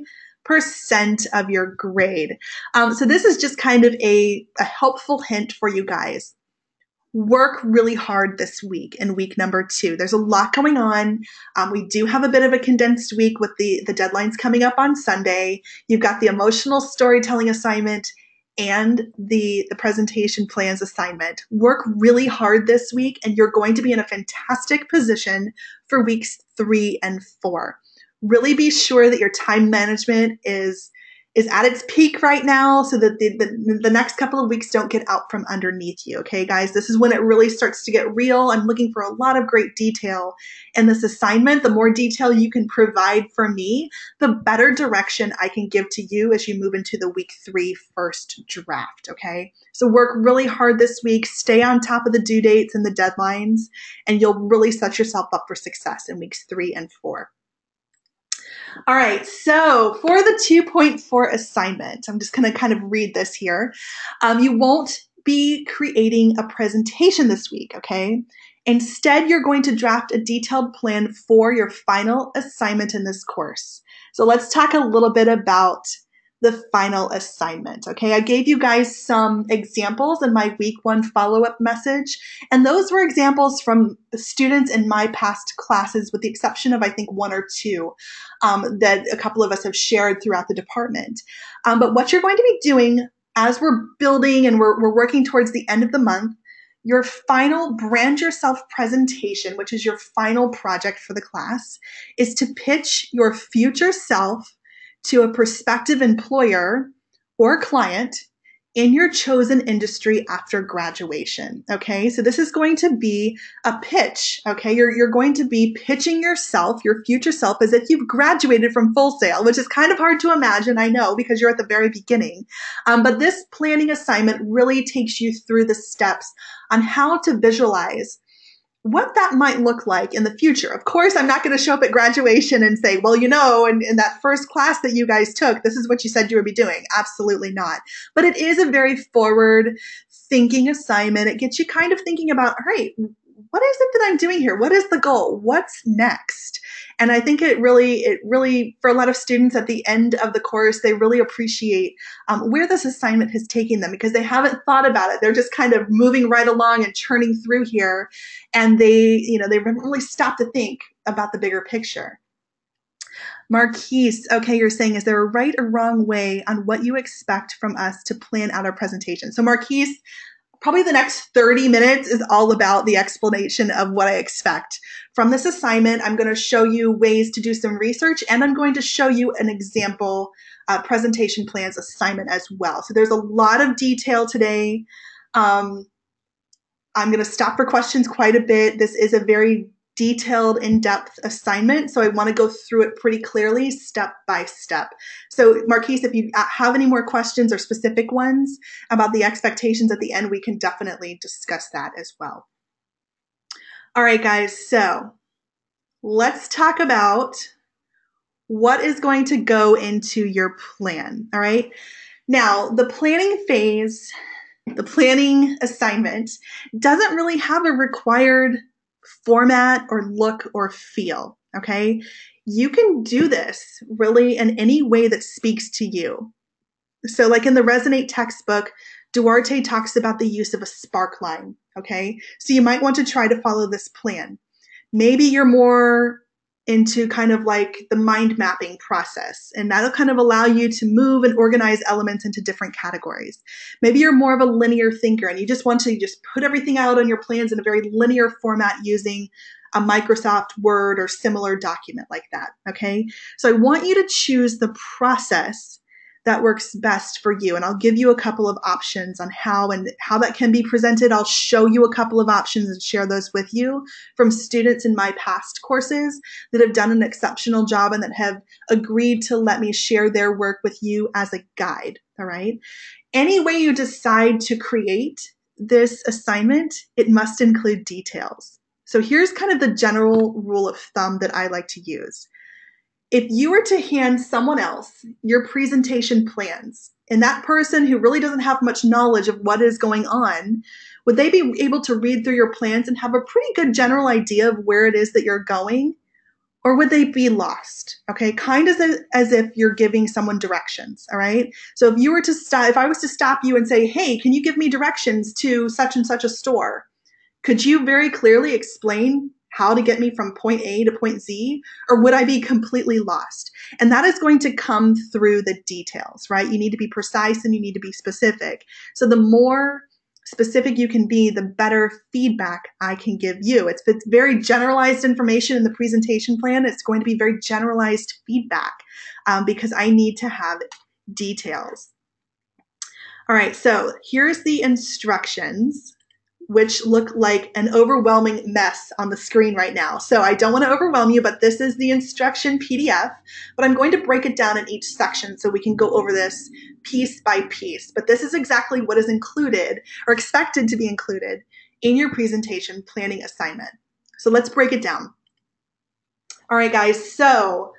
of your grade. So this is just kind of a helpful hint for you guys. Work really hard this week in week number 2. There's a lot going on. We do have a bit of a condensed week with the deadlines coming up on Sunday. You've got the emotional storytelling assignment and the presentation plans assignment. Work really hard this week, and you're going to be in a fantastic position for weeks 3 and 4. Really be sure that your time management is at its peak right now so that the next couple of weeks don't get out from underneath you. Okay, guys, this is when it really starts to get real. I'm looking for a lot of great detail in this assignment. The more detail you can provide for me, the better direction I can give to you as you move into the week 3 first draft. Okay, so work really hard this week, stay on top of the due dates and the deadlines, and you'll really set yourself up for success in weeks 3 and 4. All right, so for the 2.4 assignment, I'm just going to kind of read this here. You won't be creating a presentation this week, okay? Instead, you're going to draft a detailed plan for your final assignment in this course. So let's talk a little bit about the final assignment, okay? I gave you guys some examples in my week 1 follow-up message, and those were examples from students in my past classes with the exception of, I think, 1 or 2 that a couple of us have shared throughout the department. But what you're going to be doing as we're building and we're working towards the end of the month, your final brand yourself presentation, which is your final project for the class, is to pitch your future self to a prospective employer or client in your chosen industry after graduation. Okay, so this is going to be a pitch. Okay, you're going to be pitching yourself, your future self, as if you've graduated from Full Sail, which is kind of hard to imagine, I know, because you're at the very beginning. But this planning assignment really takes you through the steps on how to visualize what that might look like in the future. Of course, I'm not going to show up at graduation and say, well, you know, in that first class that you guys took, this is what you said you would be doing. Absolutely not. But it is a very forward thinking assignment. It gets you kind of thinking about, all right, what is it that I'm doing here? What is the goal? What's next? And I think it really, for a lot of students at the end of the course, they really appreciate where this assignment has taken them because they haven't thought about it. They're just kind of moving right along and churning through here. And they haven't really stopped to think about the bigger picture. Marquise, okay, you're saying, is there a right or wrong way on what you expect from us to plan out our presentation? So Marquise, probably the next 30 minutes is all about the explanation of what I expect. From this assignment, I'm going to show you ways to do some research, and I'm going to show you an example presentation plans assignment as well. So there's a lot of detail today. I'm going to stop for questions quite a bit. This is a very detailed, in-depth assignment, so I want to go through it pretty clearly, step by step. So Marquise, if you have any more questions or specific ones about the expectations at the end, we can definitely discuss that as well. All right, guys, so let's talk about what is going to go into your plan, all right? Now, the planning phase, the planning assignment, doesn't really have a required format or look or feel, okay? You can do this really in any way that speaks to you. So like in the Resonate textbook, Duarte talks about the use of a spark line, okay? So you might want to try to follow this plan. Maybe you're more into kind of like the mind mapping process, and that'll kind of allow you to move and organize elements into different categories. Maybe you're more of a linear thinker and you just want to just put everything out on your plans in a very linear format using a Microsoft Word or similar document like that, okay? So I want you to choose the process that works best for you. And I'll give you a couple of options on how that can be presented. I'll show you a couple of options and share those with you from students in my past courses that have done an exceptional job and that have agreed to let me share their work with you as a guide, all right? Any way you decide to create this assignment, it must include details. So here's kind of the general rule of thumb that I like to use. If you were to hand someone else your presentation plans, and that person who really doesn't have much knowledge of what is going on, would they be able to read through your plans and have a pretty good general idea of where it is that you're going? Or would they be lost? Okay, kind of as if you're giving someone directions, all right? So if you were to if I was to stop you and say, hey, can you give me directions to such and such a store? Could you very clearly explain how to get me from point A to point Z, or would I be completely lost? And that is going to come through the details, right? You need to be precise and you need to be specific. So the more specific you can be, the better feedback I can give you. If it's very generalized information in the presentation plan, it's going to be very generalized feedback because I need to have details. All right, so here's the instructions, which look like an overwhelming mess on the screen right now. So I don't want to overwhelm you, but this is the instruction PDF, but I'm going to break it down in each section so we can go over this piece by piece. But this is exactly what is included or expected to be included in your presentation planning assignment. So let's break it down. All right, guys, so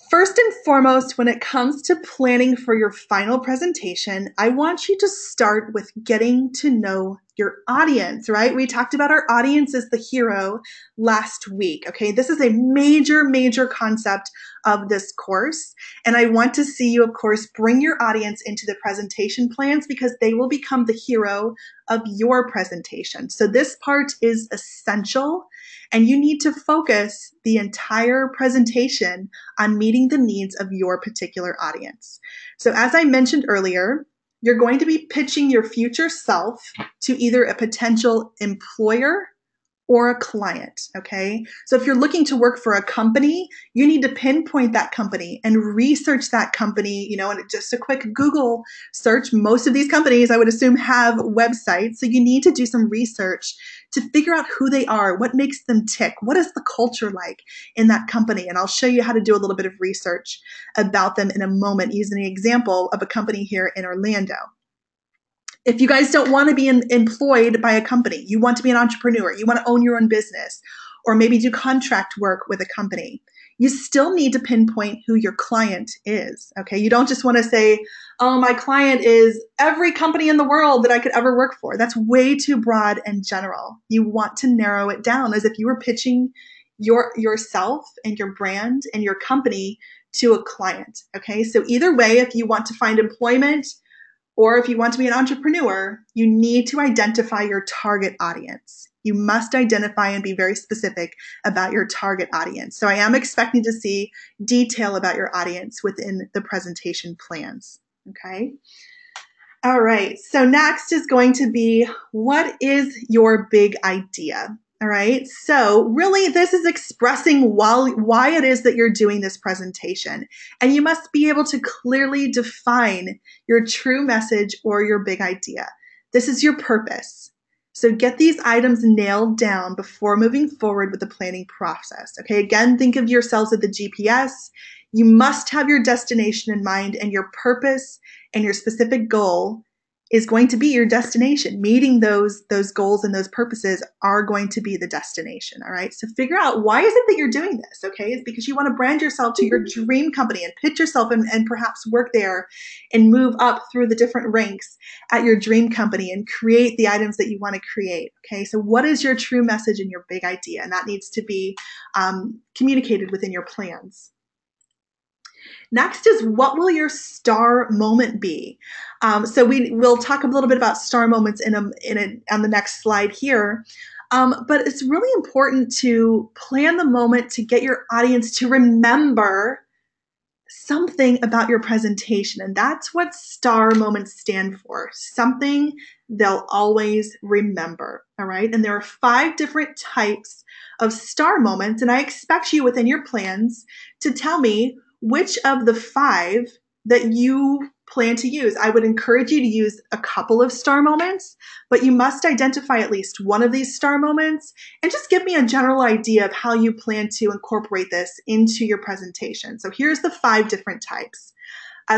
first and foremost, when it comes to planning for your final presentation, I want you to start with getting to know your audience, right? We talked about our audience as the hero last week, okay? This is a major, major concept of this course. And I want to see you, of course, bring your audience into the presentation plans because they will become the hero of your presentation. So this part is essential. And you need to focus the entire presentation on meeting the needs of your particular audience. So as I mentioned earlier, you're going to be pitching your future self to either a potential employer or a client, okay? So if you're looking to work for a company, you need to pinpoint that company and research that company, and just a quick Google search. Most of these companies, I would assume, have websites. So you need to do some research to figure out who they are, what makes them tick, what is the culture like in that company. And I'll show you how to do a little bit of research about them in a moment, using an example of a company here in Orlando. If you guys don't want to be employed by a company, you want to be an entrepreneur, you want to own your own business, or maybe do contract work with a company, you still need to pinpoint who your client is, okay? You don't just want to say, oh, my client is every company in the world that I could ever work for. That's way too broad and general. You want to narrow it down as if you were pitching yourself and your brand and your company to a client, okay? So either way, if you want to find employment, or if you want to be an entrepreneur, you need to identify your target audience. You must identify and be very specific about your target audience. So I am expecting to see detail about your audience within the presentation plans, okay? All right, so next is going to be, what is your big idea? All right, so really this is expressing why it is that you're doing this presentation. And you must be able to clearly define your true message or your big idea. This is your purpose. So get these items nailed down before moving forward with the planning process. Okay, again, think of yourselves as the GPS. You must have your destination in mind, and your purpose and your specific goal is going to be your destination. Meeting those goals and those purposes are going to be the destination, all right? So figure out, why is it that you're doing this, okay? It's because you want to brand yourself to your dream company and pitch yourself and perhaps work there and move up through the different ranks at your dream company and create the items that you want to create, okay? So what is your true message and your big idea? And that needs to be communicated within your plans. Next is, what will your star moment be? So we'll talk a little bit about star moments on the next slide here. But it's really important to plan the moment to get your audience to remember something about your presentation. And that's what star moments stand for. Something they'll always remember. All right. And there are 5 different types of star moments. And I expect you within your plans to tell me which of the 5 that you plan to use. I would encourage you to use a couple of star moments, but you must identify at least one of these star moments and just give me a general idea of how you plan to incorporate this into your presentation. So here's the 5 different types.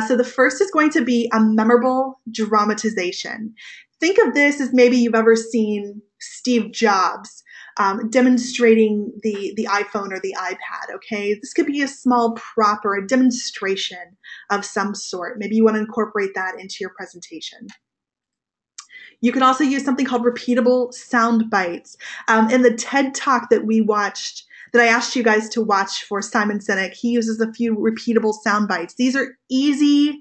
So the first is going to be a memorable dramatization. Think of this as maybe you've ever seen Steve Jobs demonstrating the iPhone or the iPad, okay? This could be a small prop or a demonstration of some sort. Maybe you want to incorporate that into your presentation. You can also use something called repeatable sound bites. In the TED Talk that we watched, that I asked you guys to watch for Simon Sinek, he uses a few repeatable sound bites. These are easy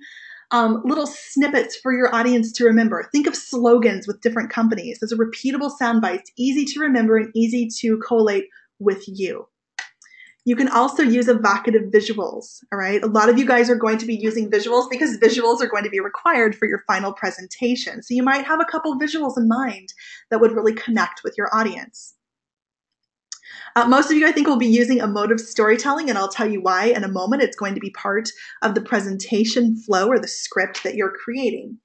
little snippets for your audience to remember. Think of slogans with different companies. Those are repeatable sound bites, easy to remember and easy to collate with you. You can also use evocative visuals, all right? A lot of you guys are going to be using visuals because visuals are going to be required for your final presentation. So you might have a couple visuals in mind that would really connect with your audience. Most of you, I think, will be using emotive storytelling, and I'll tell you why in a moment. It's going to be part of the presentation flow or the script that you're creating.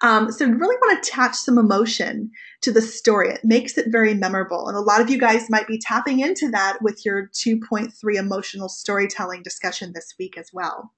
So you really want to attach some emotion to the story. It makes it very memorable. And a lot of you guys might be tapping into that with your 2.3 emotional storytelling discussion this week as well.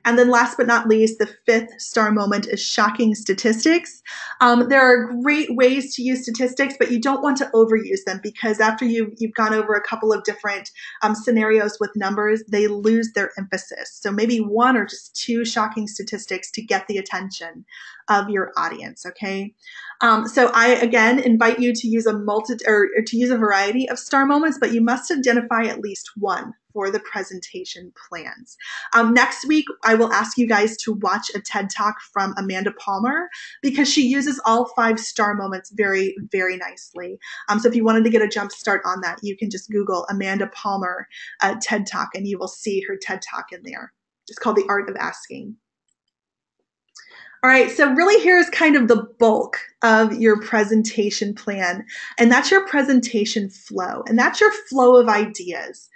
And then last but not least, the 5th star moment is shocking statistics. There are great ways to use statistics, but you don't want to overuse them because after you've gone over a couple of different scenarios with numbers, they lose their emphasis. So maybe 1 or just 2 shocking statistics to get the attention of your audience, okay? So I, again, invite you to use a variety of star moments, but you must identify at least 1 for the presentation plans. Next week, I will ask you guys to watch a TED Talk from Amanda Palmer because she uses all 5 star moments very, very nicely. So if you wanted to get a jump start on that, you can just Google Amanda Palmer TED Talk and you will see her TED Talk in there. It's called The Art of Asking. All right, so really here's kind of the bulk of your presentation plan, and that's your presentation flow, and that's your flow of ideas.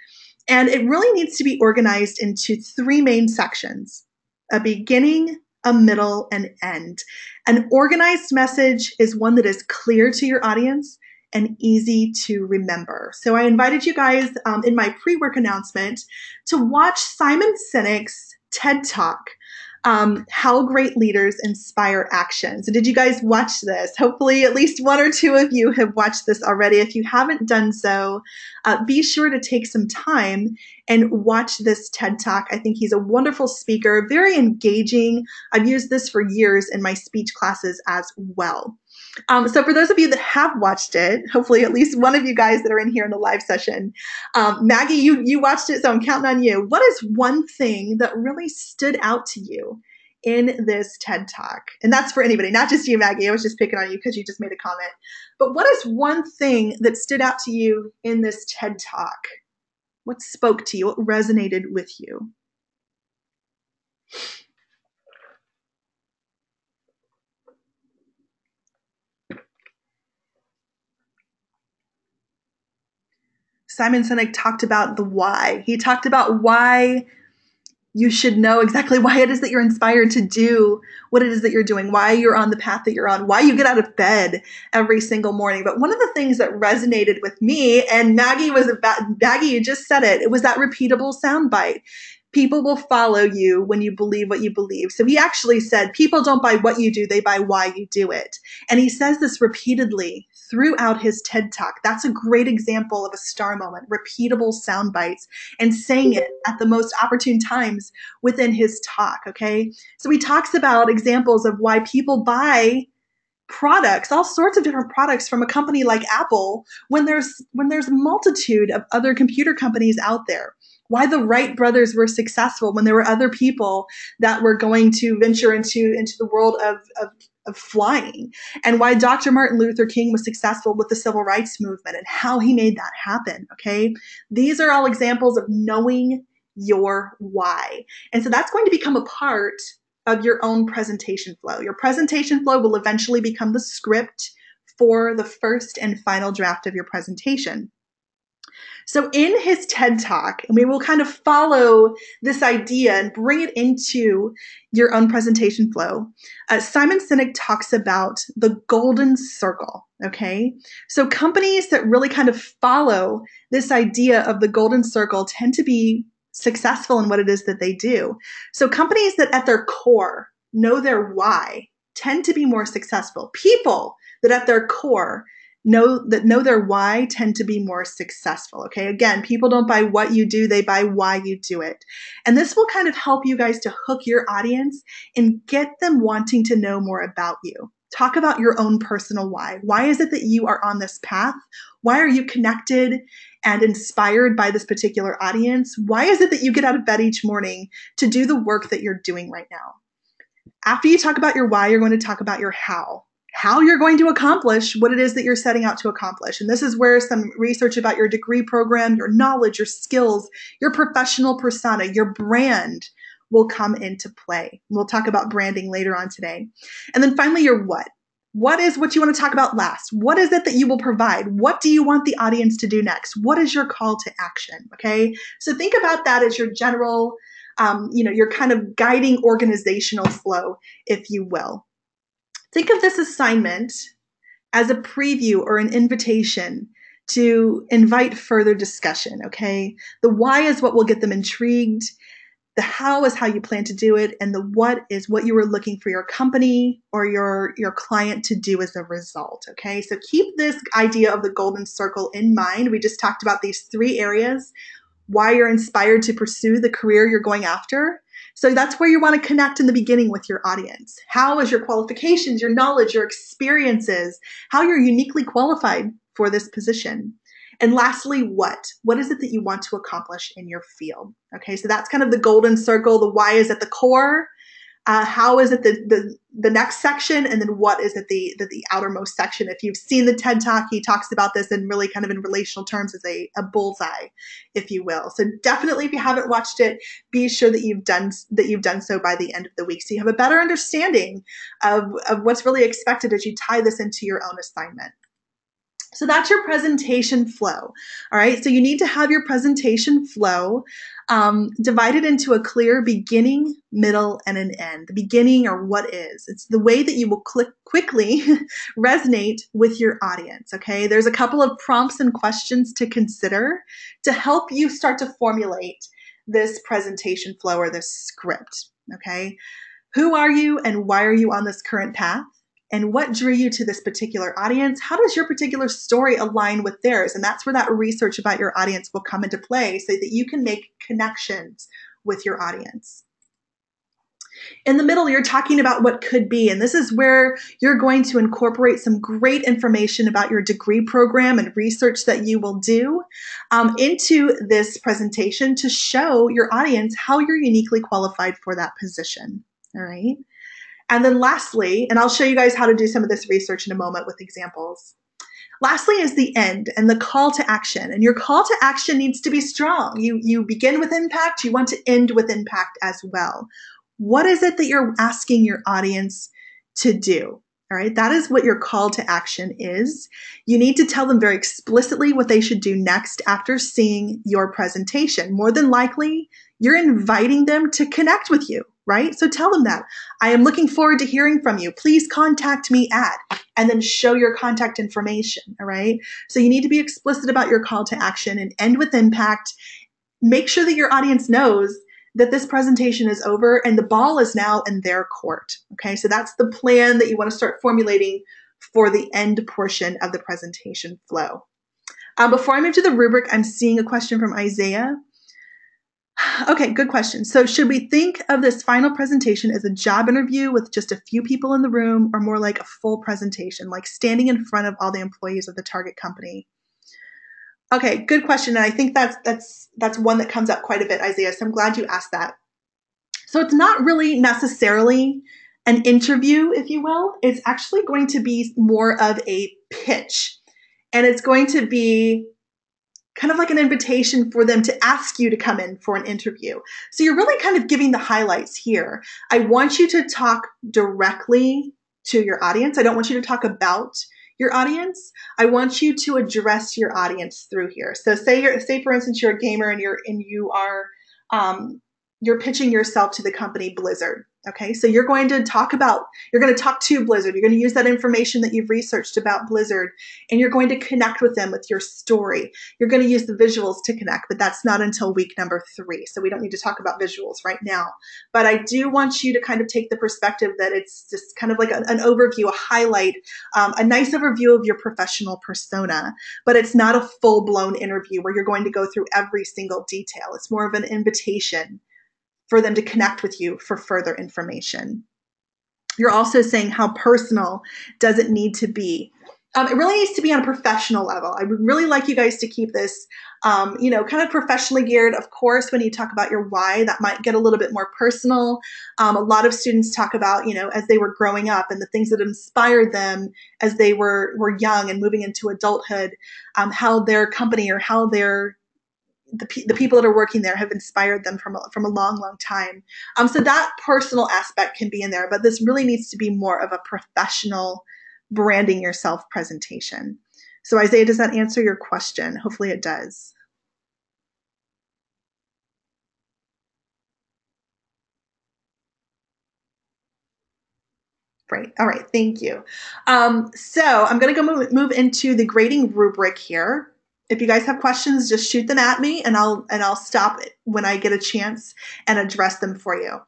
And it really needs to be organized into 3 main sections: a beginning, a middle, and end. An organized message is one that is clear to your audience and easy to remember. So I invited you guys in my pre-work announcement to watch Simon Sinek's TED Talk, How Great Leaders Inspire Action. So did you guys watch this? Hopefully at least 1 or 2 of you have watched this already. If you haven't done so, be sure to take some time and watch this TED Talk. I think he's a wonderful speaker, very engaging. I've used this for years in my speech classes as well. So for those of you that have watched it, hopefully at least 1 of you guys that are in here in the live session, Maggie, you watched it, so I'm counting on you. What is one thing that really stood out to you in this TED Talk? And that's for anybody, not just you, Maggie. I was just picking on you because you just made a comment. But what is one thing that stood out to you in this TED Talk? What spoke to you? What resonated with you? Simon Sinek talked about the why. He talked about why you should know exactly why it is that you're inspired to do what it is that you're doing, why you're on the path that you're on, why you get out of bed every single morning. But one of the things that resonated with me, and Maggie, you just said it was that repeatable soundbite. People will follow you when you believe what you believe. So he actually said, people don't buy what you do, they buy why you do it. And he says this repeatedly throughout his TED Talk. That's a great example of a star moment, repeatable sound bites, and saying it at the most opportune times within his talk, okay? So he talks about examples of why people buy products, all sorts of different products from a company like Apple when there's a multitude of other computer companies out there. Why the Wright brothers were successful when there were other people that were going to venture into the world of flying, and why Dr. Martin Luther King was successful with the civil rights movement and how he made that happen, okay? These are all examples of knowing your why. And so that's going to become a part of your own presentation flow. Your presentation flow will eventually become the script for the first and final draft of your presentation. So in his TED Talk, and we will kind of follow this idea and bring it into your own presentation flow, Simon Sinek talks about the golden circle, okay? So companies that really kind of follow this idea of the golden circle tend to be successful in what it is that they do. So companies that at their core know their why tend to be more successful. People that at their core know their why tend to be more successful. Okay. Again, people don't buy what you do, they buy why you do it. And this will kind of help you guys to hook your audience and get them wanting to know more about you. Talk about your own personal why. Why is it that you are on this path? Why are you connected and inspired by this particular audience? Why is it that you get out of bed each morning to do the work that you're doing right now? After you talk about your why, you're going to talk about your how you're going to accomplish what it is that you're setting out to accomplish. And this is where some research about your degree program, your knowledge, your skills, your professional persona, your brand will come into play. We'll talk about branding later on today. And then finally, your what. What is what you want to talk about last? What is it that you will provide? What do you want the audience to do next? What is your call to action? Okay. So think about that as your general, your kind of guiding organizational flow, if you will. Think of this assignment as a preview or an invitation to invite further discussion, okay? The why is what will get them intrigued. The how is how you plan to do it. And the what is what you were looking for your company or your client to do as a result, okay? So keep this idea of the golden circle in mind. We just talked about these 3 areas, why you're inspired to pursue the career you're going after. So that's where you want to connect in the beginning with your audience. How is your qualifications, your knowledge, your experiences, how you're uniquely qualified for this position? And lastly, what? What is it that you want to accomplish in your field? Okay, so that's kind of the golden circle. The why is at the core. How is it the next section? And then what is at the outermost section? If you've seen the TED Talk, he talks about this in really kind of in relational terms as a bullseye, if you will. So definitely, if you haven't watched it, be sure that you've done so by the end of the week, so you have a better understanding of what's really expected as you tie this into your own assignment. So that's your presentation flow. All right. So you need to have your presentation flow divided into a clear beginning, middle, and an end. The beginning, or what is. It's the way that you will quickly resonate with your audience. Okay. There's a couple of prompts and questions to consider to help you start to formulate this presentation flow or this script. Okay. Who are you and why are you on this current path? And what drew you to this particular audience? How does your particular story align with theirs? And that's where that research about your audience will come into play so that you can make connections with your audience. In the middle, you're talking about what could be. And this is where you're going to incorporate some great information about your degree program and research that you will do into this presentation to show your audience how you're uniquely qualified for that position. All right. And then lastly, and I'll show you guys how to do some of this research in a moment with examples. Lastly is the end and the call to action. And your call to action needs to be strong. You begin with impact. You want to end with impact as well. What is it that you're asking your audience to do? All right, that is what your call to action is. You need to tell them very explicitly what they should do next after seeing your presentation. More than likely, you're inviting them to connect with you, right? So tell them that. I am looking forward to hearing from you. Please contact me at, and then show your contact information, all right? So you need to be explicit about your call to action and end with impact. Make sure that your audience knows that this presentation is over and the ball is now in their court, okay? So that's the plan that you want to start formulating for the end portion of the presentation flow. Before I move to the rubric, I'm seeing a question from Isaiah. Okay, good question. So should we think of this final presentation as a job interview with just a few people in the room, or more like a full presentation, like standing in front of all the employees of the target company? Okay, good question. And I think that's one that comes up quite a bit, Isaiah. So I'm glad you asked that. So it's not really necessarily an interview, if you will. It's actually going to be more of a pitch. And it's going to be kind of like an invitation for them to ask you to come in for an interview. So you're really kind of giving the highlights here. I want you to talk directly to your audience. I don't want you to talk about your audience. I want you to address your audience through here. So say for instance you're a gamer and you're pitching yourself to the company Blizzard. Okay, so you're going to talk to Blizzard. You're going to use that information that you've researched about Blizzard, and you're going to connect with them with your story. You're going to use the visuals to connect, but that's not until week number 3. So we don't need to talk about visuals right now. But I do want you to kind of take the perspective that it's just kind of like an overview, a highlight, a nice overview of your professional persona, but it's not a full-blown interview where you're going to go through every single detail. It's more of an invitation for them to connect with you for further information. You're also saying how personal does it need to be? It really needs to be on a professional level. I would really like you guys to keep this, kind of professionally geared. Of course, when you talk about your why, that might get a little bit more personal. A lot of students talk about, as they were growing up and the things that inspired them as they were young and moving into adulthood, how their company or how the people that are working there have inspired them from a long, long time. So that personal aspect can be in there, but this really needs to be more of a professional branding yourself presentation. So Isaiah, does that answer your question? Hopefully it does. Great. All right. Thank you. So I'm going to go move into the grading rubric here. If you guys have questions, just shoot them at me and I'll stop when I get a chance and address them for you.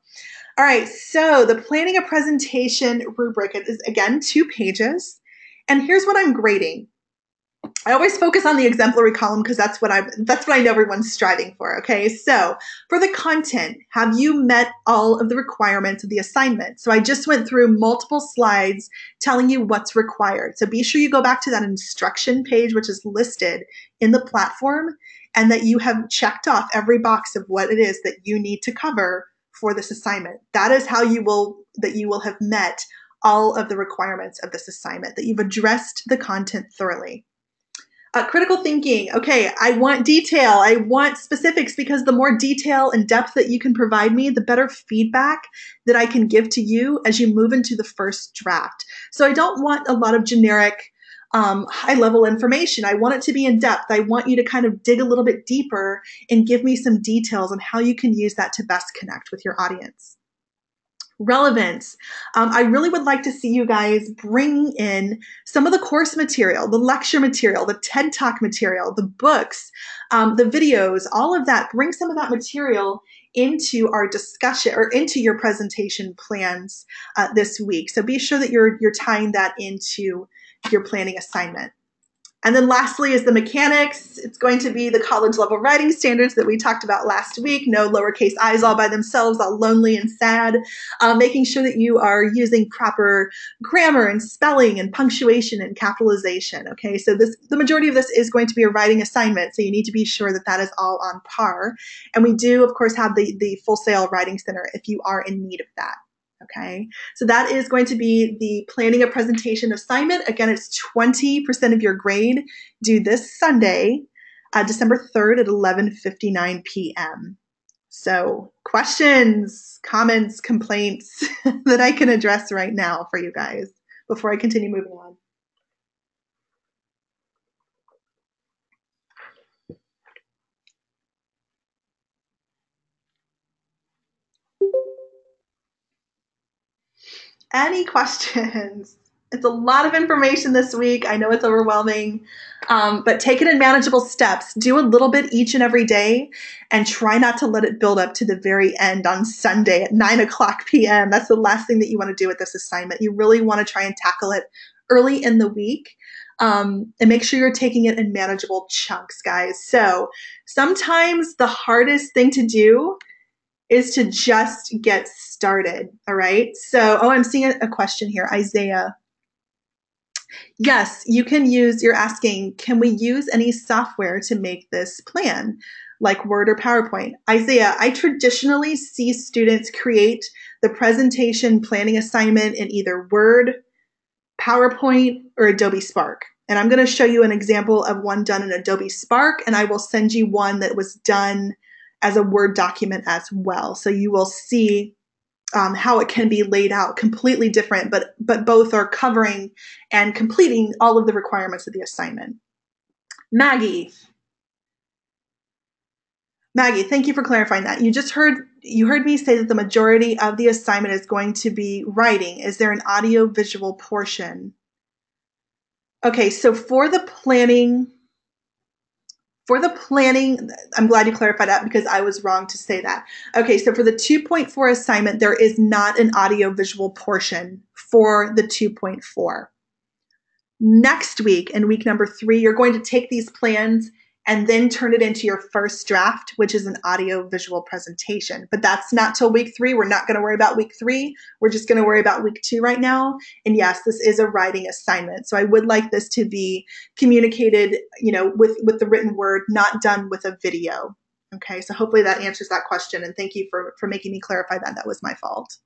All right, so the planning a presentation rubric is again 2 pages. And here's what I'm grading. I always focus on the exemplary column because that's what I know everyone's striving for. Okay, so for the content, have you met all of the requirements of the assignment? So I just went through multiple slides telling you what's required. So be sure you go back to that instruction page, which is listed in the platform, and that you have checked off every box of what it is that you need to cover for this assignment. That is how you will have met all of the requirements of this assignment, that you've addressed the content thoroughly. Critical thinking. Okay, I want detail. I want specifics because the more detail and depth that you can provide me, the better feedback that I can give to you as you move into the first draft. So I don't want a lot of generic high-level information. I want it to be in depth. I want you to kind of dig a little bit deeper and give me some details on how you can use that to best connect with your audience. Relevance. I really would like to see you guys bring in some of the course material, the lecture material, the TED Talk material, the books, the videos, all of that. Bring some of that material into our discussion or into your presentation plans this week. So be sure that you're tying that into your planning assignment. And then lastly is the mechanics. It's going to be the college level writing standards that we talked about last week. No lowercase i's all by themselves, all lonely and sad. Making sure that you are using proper grammar and spelling and punctuation and capitalization. Okay, so the majority of this is going to be a writing assignment, so you need to be sure that that is all on par. And we do, of course, have the Full Sail Writing Center if you are in need of that. Okay, so that is going to be the planning a presentation assignment. Again, it's 20% of your grade due this Sunday, December 3rd at 11:59 p.m. So questions, comments, complaints that I can address right now for you guys before I continue moving on. Any questions? It's a lot of information this week. I know it's overwhelming, but take it in manageable steps. Do a little bit each and every day and try not to let it build up to the very end on Sunday at 9:00 p.m. That's the last thing that you want to do with this assignment. You really want to try and tackle it early in the week and make sure you're taking it in manageable chunks, guys. So sometimes the hardest thing to do is to just get started. All right. So, I'm seeing a question here. Isaiah. Yes, you can use, you're asking, can we use any software to make this plan, like Word or PowerPoint? Isaiah, I traditionally see students create the presentation planning assignment in either Word, PowerPoint, or Adobe Spark. And I'm going to show you an example of one done in Adobe Spark, and I will send you one that was done as a Word document as well. So you will see how it can be laid out completely different, but both are covering and completing all of the requirements of the assignment. Maggie, thank you for clarifying that. You heard me say that the majority of the assignment is going to be writing. Is there an audio visual portion? Okay, so for the planning, I'm glad you clarified that because I was wrong to say that. Okay, so for the 2.4 assignment, there is not an audio visual portion for the 2.4. Next week, in week number 3, you're going to take these plans and then turn it into your first draft, which is an audio visual presentation. But that's not till week 3. We're not going to worry about week 3. We're just going to worry about week 2 right now. And yes, this is a writing assignment. So I would like this to be communicated, with the written word, not done with a video. Okay, so hopefully that answers that question. And thank you for making me clarify that. That was my fault.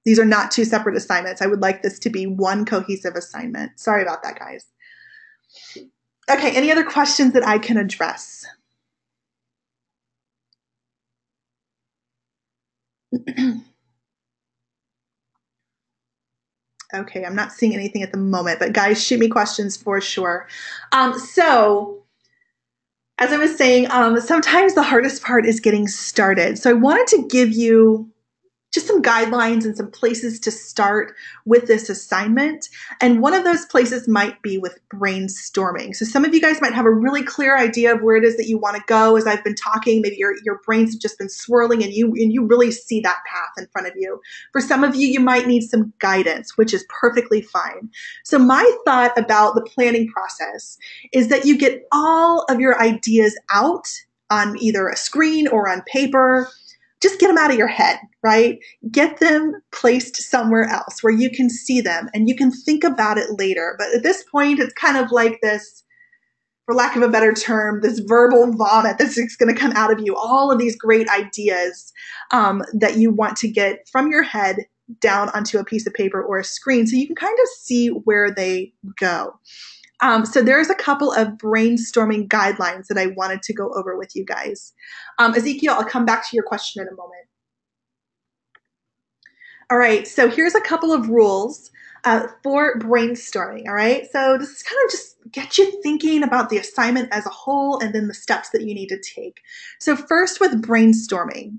These are not 2 separate assignments. I would like this to be one cohesive assignment. Sorry about that, guys. Okay, any other questions that I can address? Okay, I'm not seeing anything at the moment, but guys, shoot me questions for sure. So, as I was saying, sometimes the hardest part is getting started. So I wanted to give you just some guidelines and some places to start with this assignment. And one of those places might be with brainstorming. So some of you guys might have a really clear idea of where it is that you want to go. As I've been talking, maybe your brains have just been swirling and you really see that path in front of you. For some of you, you might need some guidance, which is perfectly fine. So my thought about the planning process is that you get all of your ideas out on either a screen or on paper. Just get them out of your head, right? Get them placed somewhere else where you can see them and you can think about it later. But at this point, it's kind of like this, for lack of a better term, this verbal vomit that's going to come out of you. All of these great ideas that you want to get from your head down onto a piece of paper or a screen so you can kind of see where they go. So there's a couple of brainstorming guidelines that I wanted to go over with you guys. Ezekiel, I'll come back to your question in a moment. All right, so here's a couple of rules for brainstorming, all right? So this is kind of just get you thinking about the assignment as a whole and then the steps that you need to take. So first with brainstorming,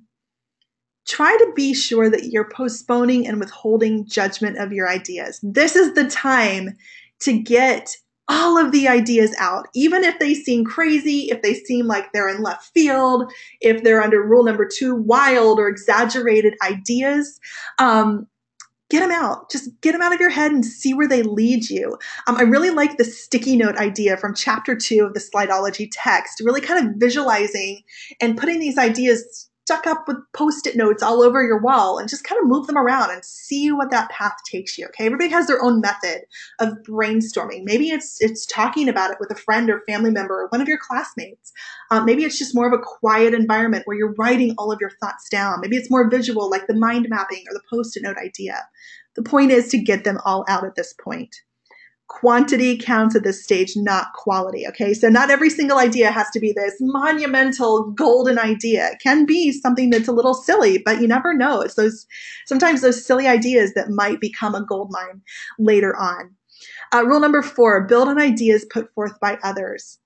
try to be sure that you're postponing and withholding judgment of your ideas. This is the time to get all of the ideas out, even if they seem crazy, if they seem like they're in left field, if they're under rule number 2, wild or exaggerated ideas. Get them out. Just get them out of your head and see where they lead you. I really like the sticky note idea from chapter 2 of the Slidology text, really kind of visualizing and putting these ideas stuck up with Post-it notes all over your wall and just kind of move them around and see what that path takes you, okay? Everybody has their own method of brainstorming. Maybe it's talking about it with a friend or family member or one of your classmates. Maybe it's just more of a quiet environment where you're writing all of your thoughts down. Maybe it's more visual, like the mind mapping or the Post-it note idea. The point is to get them all out at this point. Quantity counts at this stage, not quality, okay? So not every single idea has to be this monumental golden idea. It can be something that's a little silly, but you never know. It's sometimes those silly ideas that might become a gold mine later on. Rule number 4, build on ideas put forth by others.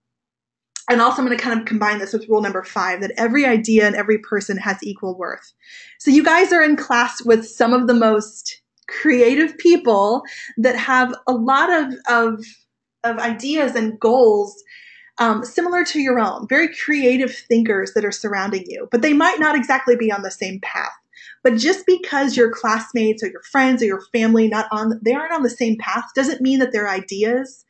And also I'm going to kind of combine this with rule number 5, that every idea and every person has equal worth. So you guys are in class with some of the most creative people that have a lot of ideas and goals similar to your own, very creative thinkers that are surrounding you, but they might not exactly be on the same path. But just because your classmates or your friends or your family they aren't on the same path doesn't mean that their ideas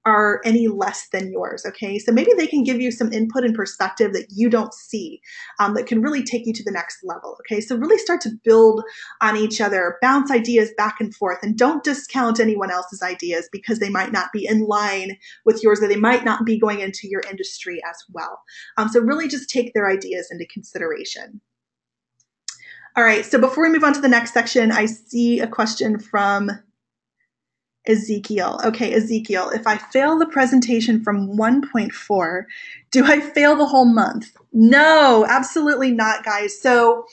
are any less than yours, okay? So maybe they can give you some input and perspective that you don't see that can really take you to the next level, okay? So really start to build on each other, bounce ideas back and forth, and don't discount anyone else's ideas because they might not be in line with yours or they might not be going into your industry as well. So really just take their ideas into consideration. All right, so before we move on to the next section, I see a question from Ezekiel. Okay, Ezekiel, if I fail the presentation from 1.4, do I fail the whole month? No, absolutely not, guys. So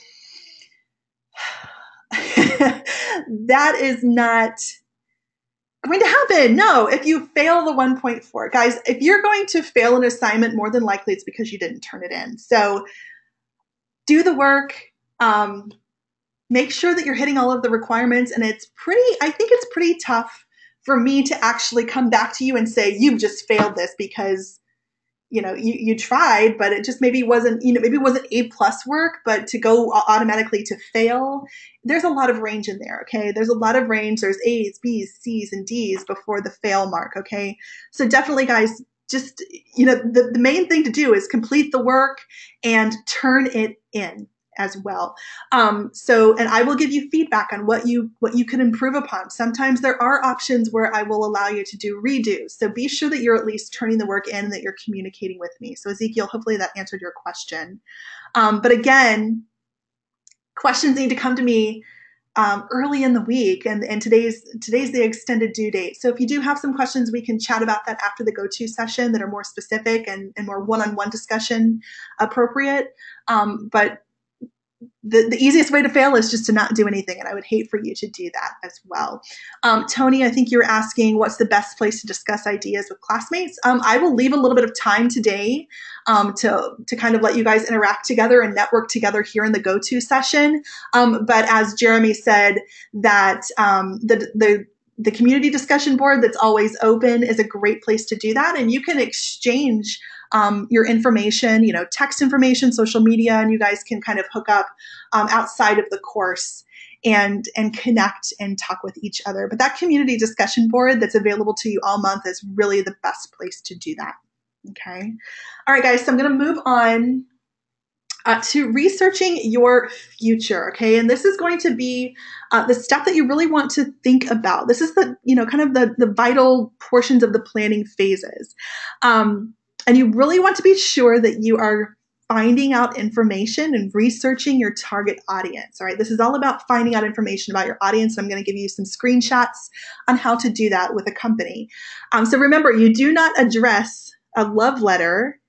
that is not going to happen. No, if you fail the 1.4, guys, if you're going to fail an assignment, more than likely it's because you didn't turn it in. So do the work. Make sure that you're hitting all of the requirements. And I think it's pretty tough for me to actually come back to you and say, you've just failed this because, you tried, but it just maybe wasn't, maybe it wasn't A+ work, but to go automatically to fail, there's a lot of range in there. Okay. There's a lot of range. There's A's, B's, C's, and D's before the fail mark. Okay. So definitely, guys, just, the main thing to do is complete the work and turn it in as well. And I will give you feedback on what you can improve upon. Sometimes there are options where I will allow you to do redos. So be sure that you're at least turning the work in and that you're communicating with me. So Ezekiel, hopefully that answered your question. But again, questions need to come to me early in the week, and today's the extended due date. So if you do have some questions, we can chat about that after the go-to session that are more specific and more one-on-one discussion appropriate. But the easiest way to fail is just to not do anything. And I would hate for you to do that as well. Tony, I think you're asking what's the best place to discuss ideas with classmates. I will leave a little bit of time today to kind of let you guys interact together and network together here in the go-to session. But as Jeremy said, that the community discussion board that's always open is a great place to do that. And you can exchange your information, text information, social media, and you guys can kind of hook up outside of the course and connect and talk with each other. But that community discussion board that's available to you all month is really the best place to do that. Okay. All right, guys. So I'm going to move on to researching your future. Okay. And this is going to be the stuff that you really want to think about. This is the, kind of the vital portions of the planning phases. And you really want to be sure that you are finding out information and researching your target audience. All right. This is all about finding out information about your audience. I'm going to give you some screenshots on how to do that with a company. So remember, you do not address a love letter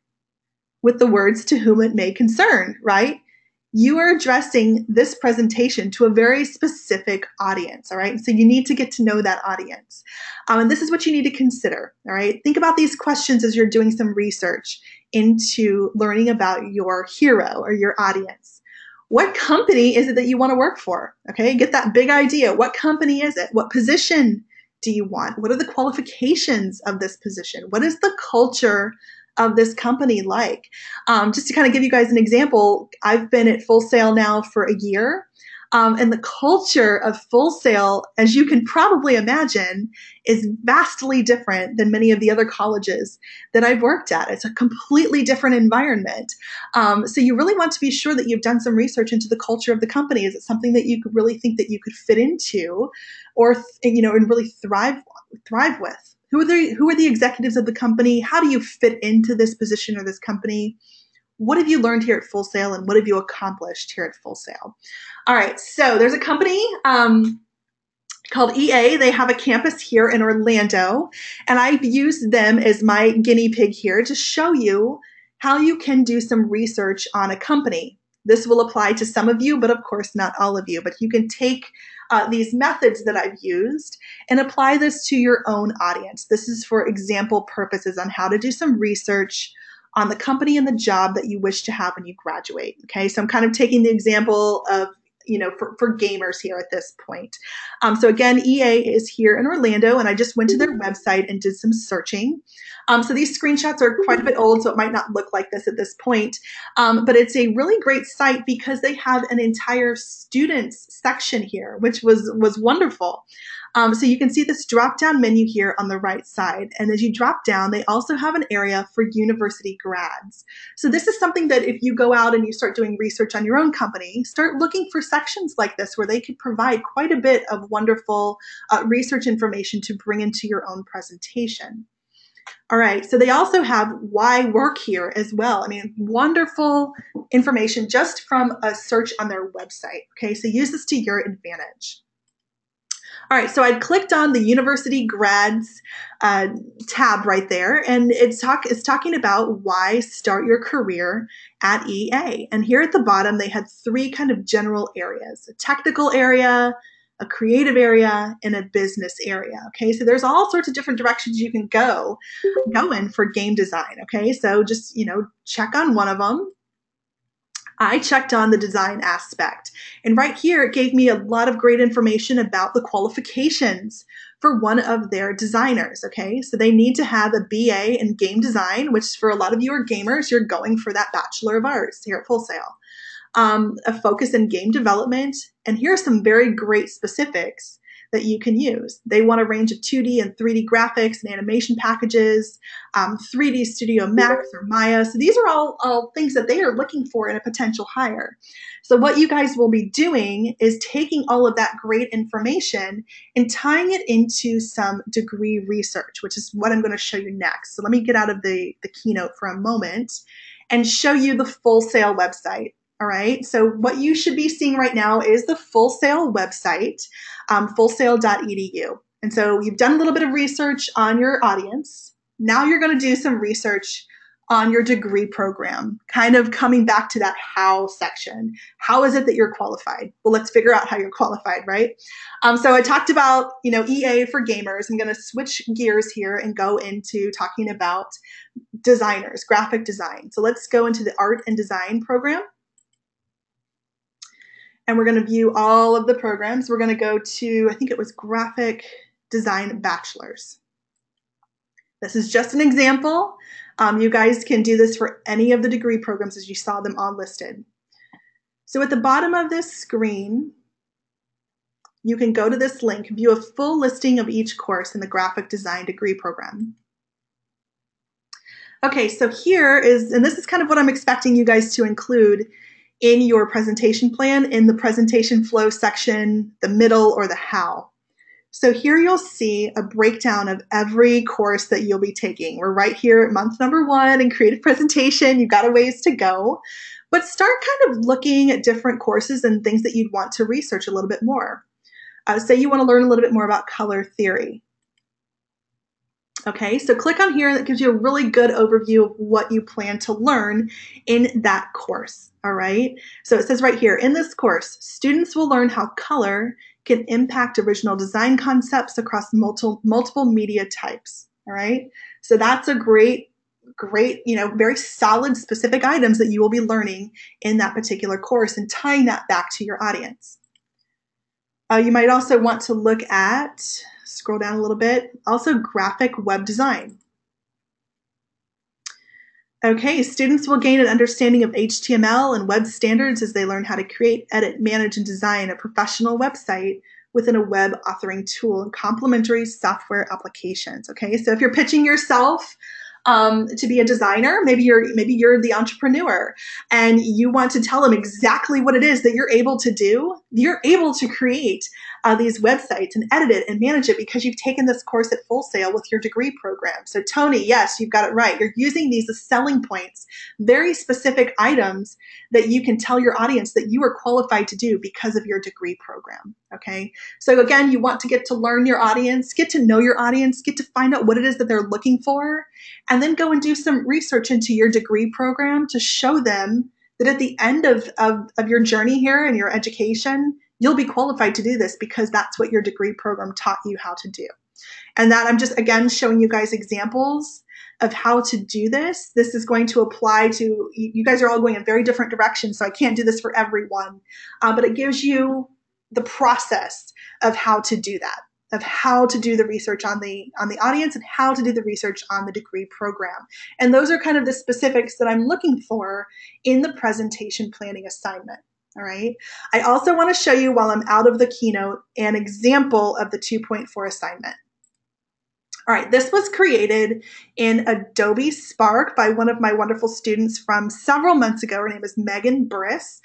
with the words "to whom it may concern," right? You are addressing this presentation to a very specific audience, all right? So you need to get to know that audience. And this is what you need to consider, all right? Think about these questions as you're doing some research into learning about your hero or your audience. What company is it that you want to work for? Okay, get that big idea. What company is it? What position do you want? What are the qualifications of this position? What is the culture of this company like? Just to kind of give you guys an example, I've been at Full Sail now for a year. And the culture of Full Sail, as you can probably imagine, is vastly different than many of the other colleges that I've worked at. It's a completely different environment. So you really want to be sure that you've done some research into the culture of the company. Is it something that you could really think that you could fit into or, and really thrive with? Who are the executives of the company? How do you fit into this position or this company? What have you learned here at Full Sail, and what have you accomplished here at Full Sail? All right, so there's a company called EA. They have a campus here in Orlando, and I've used them as my guinea pig here to show you how you can do some research on a company. This will apply to some of you, but of course not all of you. But you can take these methods that I've used and apply this to your own audience. This is for example purposes on how to do some research on the company and the job that you wish to have when you graduate. Okay, so I'm kind of taking the example of, for gamers here at this point. So again, EA is here in Orlando, and I just went to their website and did some searching. So these screenshots are quite a bit old, so it might not look like this at this point. But it's a really great site because they have an entire students section here, which was wonderful. So you can see this drop-down menu here on the right side. And as you drop down, they also have an area for university grads. So this is something that if you go out and you start doing research on your own company, start looking for sections like this where they could provide quite a bit of wonderful research information to bring into your own presentation. All right, so they also have why work here as well. I mean, wonderful information just from a search on their website. Okay, so use this to your advantage. All right, so I clicked on the University Grads tab right there, and it's talking about why start your career at EA. And here at the bottom, they had three kind of general areas: a technical area, a creative area, and a business area. Okay, so there's all sorts of different directions you can go in for game design. Okay, so just check on one of them. I checked on the design aspect, and right here it gave me a lot of great information about the qualifications for one of their designers. Okay, so they need to have a BA in game design, which for a lot of you are gamers, you're going for that Bachelor of Arts here at Full Sail. A focus in game development, and here are some very great specifics that you can use. They want a range of 2D and 3D graphics and animation packages, 3D Studio Max or Maya. So these are all things that they are looking for in a potential hire. So what you guys will be doing is taking all of that great information and tying it into some degree research, which is what I'm going to show you next. So let me get out of the keynote for a moment and show you the Full Sail website. All right, so what you should be seeing right now is the Full Sail website, fullsail.edu. And so you've done a little bit of research on your audience. Now you're going to do some research on your degree program, kind of coming back to that how section. How is it that you're qualified? Well, let's figure out how you're qualified, right? So I talked about, EA for gamers. I'm going to switch gears here and go into talking about designers, graphic design. So let's go into the art and design program. And we're going to view all of the programs. We're going to go to, I think it was Graphic Design Bachelor's. This is just an example. You guys can do this for any of the degree programs as you saw them all listed. So at the bottom of this screen, you can go to this link, view a full listing of each course in the graphic design degree program. Okay, so here is, and this is kind of what I'm expecting you guys to include in your presentation plan, in the presentation flow section, the middle, or the how. So here you'll see a breakdown of every course that you'll be taking. We're right here at month number 1 in creative presentation. You've got a ways to go, but start kind of looking at different courses and things that you'd want to research a little bit more. Say you want to learn a little bit more about color theory. Okay, so click on here. That gives you a really good overview of what you plan to learn in that course. All right, so it says right here, in this course, students will learn how color can impact original design concepts across multiple media types. All right, so that's a great, very solid, specific items that you will be learning in that particular course and tying that back to your audience. You might also want to look at, scroll down a little bit, also graphic web design. Okay, students will gain an understanding of HTML and web standards as they learn how to create, edit, manage, and design a professional website within a web authoring tool and complementary software applications. Okay, so if you're pitching yourself to be a designer, maybe you're the entrepreneur and you want to tell them exactly what it is that you're able to do. You're able to create these websites and edit it and manage it because you've taken this course at Full Sail with your degree program. So Tony, yes, you've got it right. You're using these as selling points, very specific items that you can tell your audience that you are qualified to do because of your degree program. Okay, so again, you want to get to learn your audience, get to know your audience, get to find out what it is that they're looking for, and then go and do some research into your degree program to show them that at the end of your journey here and your education, you'll be qualified to do this because that's what your degree program taught you how to do. And that I'm just, again, showing you guys examples of how to do this. This is going to apply to, you guys are all going in very different directions, so I can't do this for everyone, but it gives you the process of how to do that, of how to do the research on the audience and how to do the research on the degree program. And those are kind of the specifics that I'm looking for in the presentation planning assignment. All right. I also want to show you, while I'm out of the keynote, an example of the 2.4 assignment. All right, this was created in Adobe Spark by one of my wonderful students from several months ago. Her name is Megan Briss.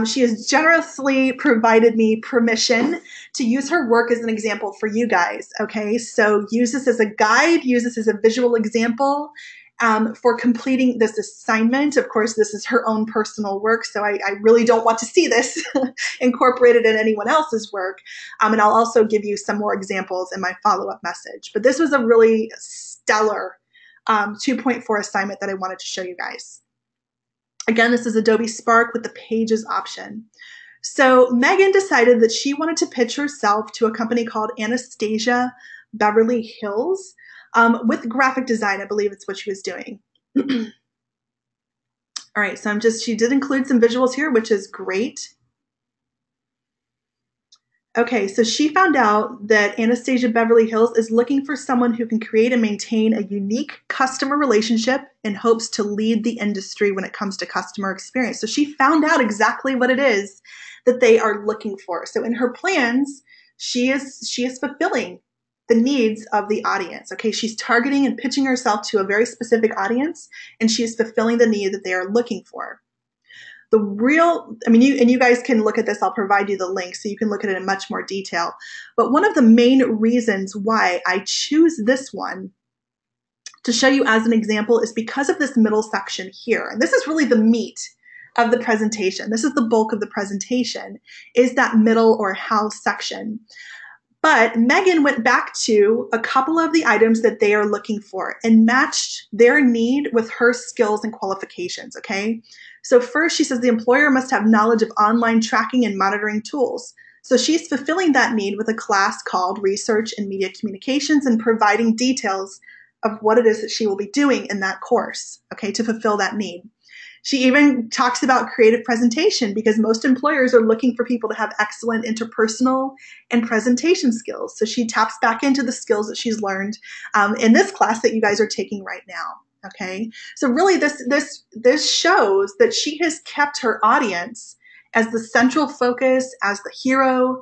She has generously provided me permission to use her work as an example for you guys. Okay, so use this as a guide, use this as a visual example, for completing this assignment. Of course, this is her own personal work, so I really don't want to see this incorporated in anyone else's work. And I'll also give you some more examples in my follow-up message. But this was a really stellar 2.4 assignment that I wanted to show you guys. Again, this is Adobe Spark with the Pages option. So Megan decided that she wanted to pitch herself to a company called Anastasia Beverly Hills with graphic design. I believe it's what she was doing. All right, so she did include some visuals here, which is great. Okay, so she found out that Anastasia Beverly Hills is looking for someone who can create and maintain a unique customer relationship in hopes to lead the industry when it comes to customer experience. So she found out exactly what it is that they are looking for. So in her plans, she is fulfilling the needs of the audience. Okay, she's targeting and pitching herself to a very specific audience, and she is fulfilling the need that they are looking for. You guys can look at this. I'll provide you the link so you can look at it in much more detail. But one of the main reasons why I choose this one to show you as an example is because of this middle section here. And this is really the meat of the presentation. This is the bulk of the presentation, is that middle or how section. But Megan went back to a couple of the items that they are looking for and matched their need with her skills and qualifications, okay? So first, she says the employer must have knowledge of online tracking and monitoring tools. So she's fulfilling that need with a class called Research and Media Communications and providing details of what it is that she will be doing in that course, okay, to fulfill that need. She even talks about creative presentation because most employers are looking for people to have excellent interpersonal and presentation skills. So she taps back into the skills that she's learned in this class that you guys are taking right now. Okay, so really this shows that she has kept her audience as the central focus, as the hero,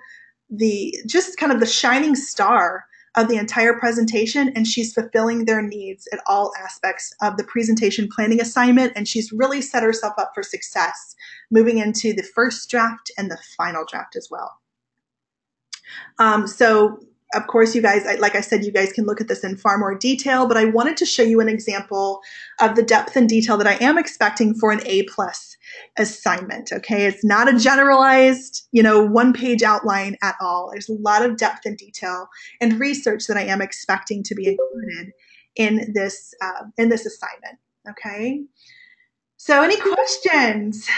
just kind of the shining star of the entire presentation, and she's fulfilling their needs at all aspects of the presentation planning assignment, and she's really set herself up for success moving into the first draft and the final draft as well. So of course, you guys, like I said, you guys can look at this in far more detail, but I wanted to show you an example of the depth and detail that I am expecting for an A+ assignment, okay? It's not a generalized, one-page outline at all. There's a lot of depth and detail and research that I am expecting to be included in this assignment, okay? So any questions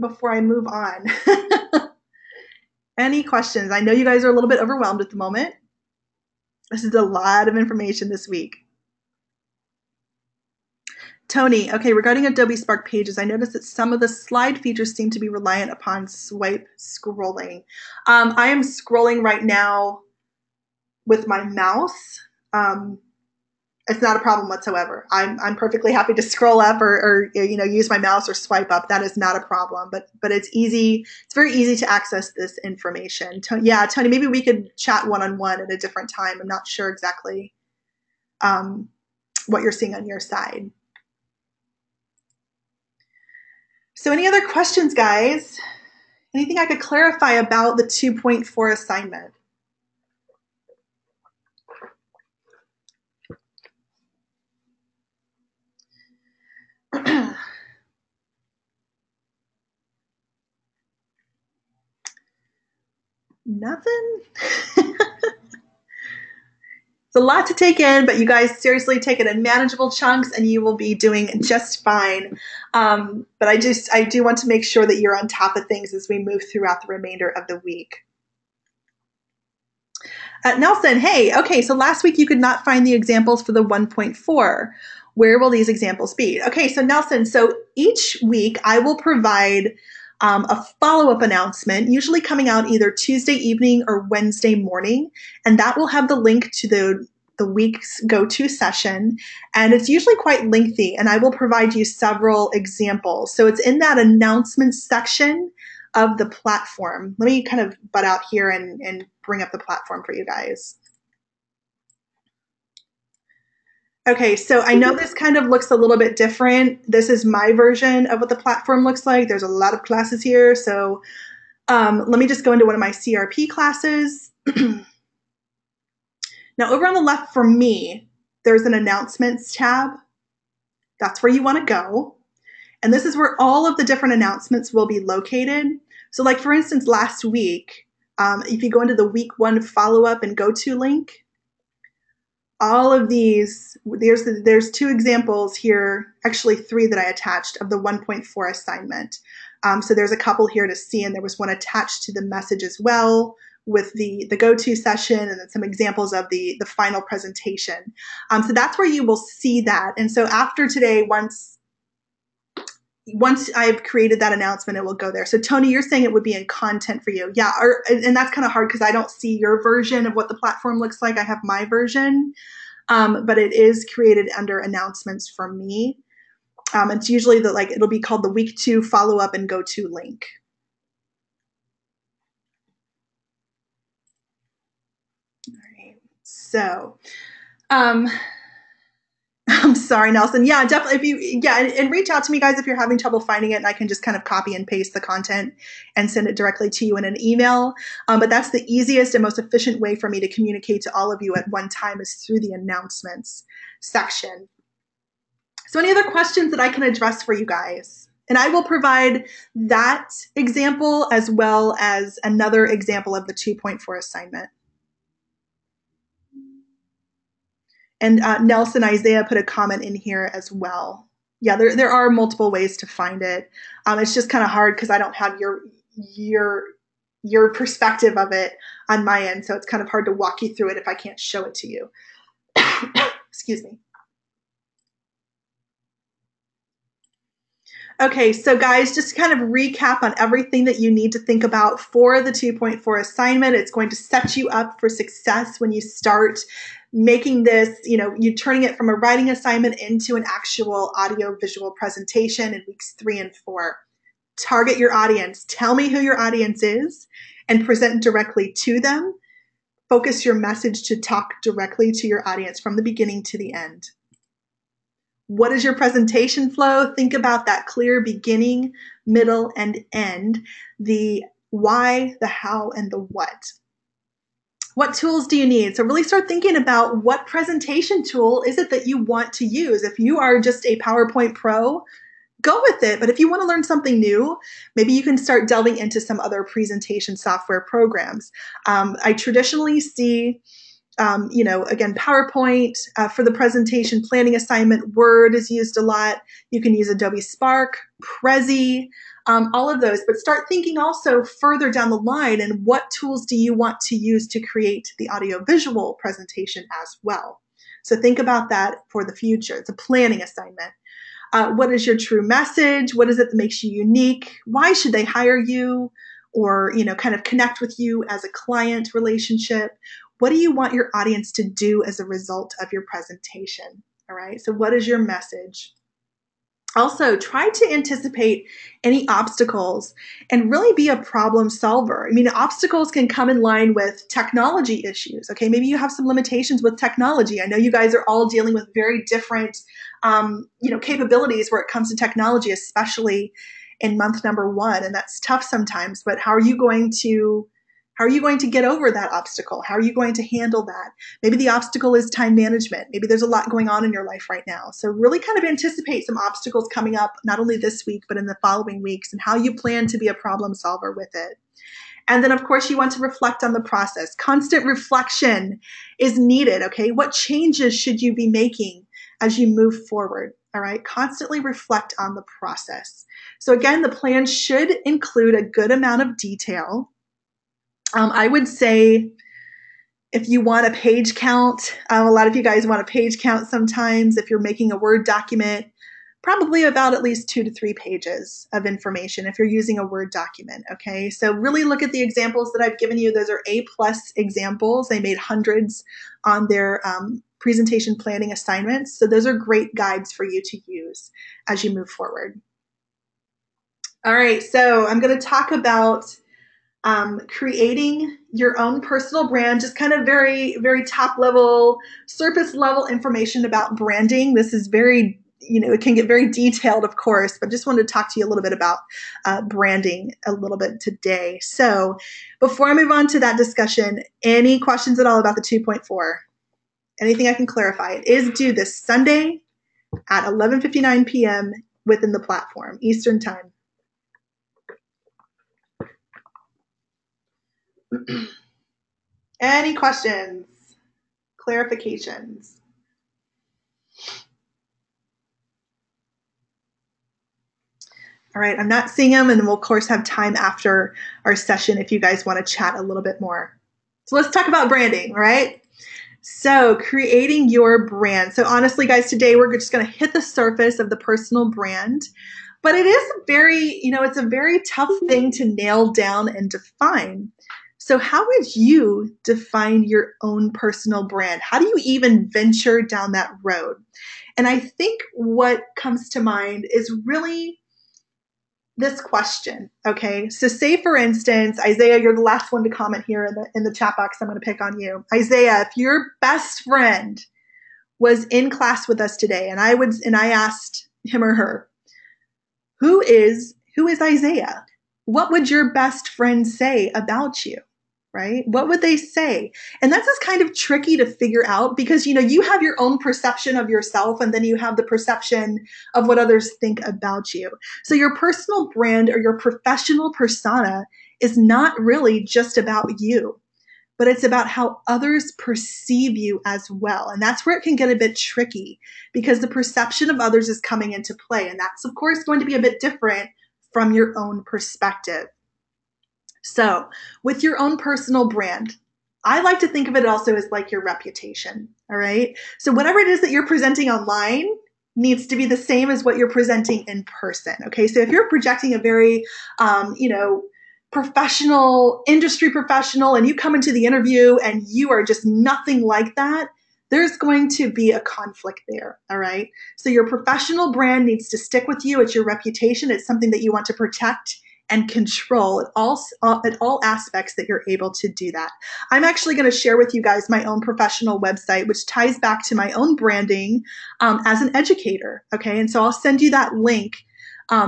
before I move on? Any questions? I know you guys are a little bit overwhelmed at the moment. This is a lot of information this week. Tony, okay, regarding Adobe Spark Pages, I noticed that some of the slide features seem to be reliant upon swipe scrolling. I am scrolling right now with my mouse. It's not a problem whatsoever. I'm perfectly happy to scroll up or use my mouse or swipe up. That is not a problem. But it's easy. It's very easy to access this information. Yeah, Tony, maybe we could chat one-on-one at a different time. I'm not sure exactly what you're seeing on your side. So any other questions, guys? Anything I could clarify about the 2.4 assignment? Nothing? It's a lot to take in, but you guys seriously take it in manageable chunks and you will be doing just fine. But I do want to make sure that you're on top of things as we move throughout the remainder of the week. Nelson, hey, okay, so last week you could not find the examples for the 1.4. Where will these examples be? Okay, so Nelson, so each week I will provide a follow-up announcement, usually coming out either Tuesday evening or Wednesday morning, and that will have the link to the week's go-to session, and it's usually quite lengthy, and I will provide you several examples. So it's in that announcement section of the platform. Let me kind of butt out here and bring up the platform for you guys. Okay, so I know this kind of looks a little bit different. This is my version of what the platform looks like. There's a lot of classes here, so let me just go into one of my CRP classes. Now, over on the left for me, there's an announcements tab. That's where you want to go. And this is where all of the different announcements will be located. So like for instance, last week, if you go into the week 1 follow-up and go-to link, all of these, there's 2 examples here, actually 3 that I attached of the 1.4 assignment. So there's a couple here to see, and there was one attached to the message as well with the go-to session, and then some examples of the final presentation. So that's where you will see that. And so after today, once I've created that announcement, it will go there. So Tony, you're saying it would be in content for you. Yeah, and that's kind of hard because I don't see your version of what the platform looks like. I have my version, but it is created under announcements from me. It's usually it'll be called the week 2 follow-up and go-to link. All right, so I'm sorry, Nelson. Yeah, definitely. And reach out to me, guys, if you're having trouble finding it, and I can just kind of copy and paste the content and send it directly to you in an email. But that's the easiest and most efficient way for me to communicate to all of you at one time is through the announcements section. So any other questions that I can address for you guys? And I will provide that example as well as another example of the 2.4 assignment. And Nelson Isaiah put a comment in here as well. Yeah, there are multiple ways to find it. It's just kind of hard because I don't have your perspective of it on my end, so it's kind of hard to walk you through it if I can't show it to you. Excuse me. Okay, so guys, just to kind of recap on everything that you need to think about for the 2.4 assignment. It's going to set you up for success when you start making this, you're turning it from a writing assignment into an actual audio visual presentation in weeks 3 and 4. Target your audience. Tell me who your audience is and present directly to them. Focus your message to talk directly to your audience from the beginning to the end. What is your presentation flow? Think about that clear beginning, middle, and end. The why, the how, and the what. What tools do you need? So really start thinking about what presentation tool is it that you want to use. If you are just a PowerPoint pro, go with it. But if you want to learn something new, maybe you can start delving into some other presentation software programs. I traditionally see again, PowerPoint for the presentation planning assignment. Word is used a lot. You can use Adobe Spark, Prezi, all of those. But start thinking also further down the line and what tools do you want to use to create the audiovisual presentation as well. So think about that for the future. It's a planning assignment. What is your true message? What is it that makes you unique? Why should they hire you or, kind of connect with you as a client relationship? What do you want your audience to do as a result of your presentation? All right, so what is your message? Also, try to anticipate any obstacles and really be a problem solver. I mean, obstacles can come in line with technology issues. Okay, maybe you have some limitations with technology. I know you guys are all dealing with very different, capabilities where it comes to technology, especially in month number 1, and that's tough sometimes. But how are you going to get over that obstacle? How are you going to handle that? Maybe the obstacle is time management. Maybe there's a lot going on in your life right now. So really kind of anticipate some obstacles coming up, not only this week, but in the following weeks, and how you plan to be a problem solver with it. And then, of course, you want to reflect on the process. Constant reflection is needed, okay? What changes should you be making as you move forward? All right, constantly reflect on the process. So again, the plan should include a good amount of detail. I would say if you want a page count, a lot of you guys want a page count sometimes. If you're making a Word document, probably about at least 2 to 3 pages of information if you're using a Word document, okay? So really look at the examples that I've given you. Those are A+ examples. They made hundreds on their presentation planning assignments. So those are great guides for you to use as you move forward. All right, so I'm going to talk about creating your own personal brand, just kind of very, very top level, surface level information about branding. This is very, it can get very detailed, of course, but just wanted to talk to you a little bit about branding a little bit today. So before I move on to that discussion, any questions at all about the 2.4? Anything I can clarify? It is due this Sunday, at 11:59 p.m. within the platform, Eastern Time. Any questions? Clarifications? All right, I'm not seeing them, and we'll, of course, have time after our session if you guys want to chat a little bit more. So let's talk about branding, all right? So creating your brand. So honestly, guys, today we're just going to hit the surface of the personal brand, but it is it's a very tough thing to nail down and define. So how would you define your own personal brand? How do you even venture down that road? And I think what comes to mind is really this question. Okay. So say for instance, Isaiah, you're the last one to comment here in the chat box. I'm going to pick on you. Isaiah, if your best friend was in class with us today and I asked him or her, who is Isaiah? What would your best friend say about you? Right? What would they say? And that's just kind of tricky to figure out because, you have your own perception of yourself and then you have the perception of what others think about you. So your personal brand or your professional persona is not really just about you, but it's about how others perceive you as well. And that's where it can get a bit tricky because the perception of others is coming into play. And that's, of course, going to be a bit different from your own perspective. So with your own personal brand, I like to think of it also as like your reputation. All right. So whatever it is that you're presenting online needs to be the same as what you're presenting in person. Okay. So if you're projecting a very, professional, industry professional, and you come into the interview and you are just nothing like that, there's going to be a conflict there. All right. So your professional brand needs to stick with you. It's your reputation. It's something that you want to protect and control at all aspects that you're able to do that. I'm actually going to share with you guys my own professional website, which ties back to my own branding as an educator. Okay. And so I'll send you that link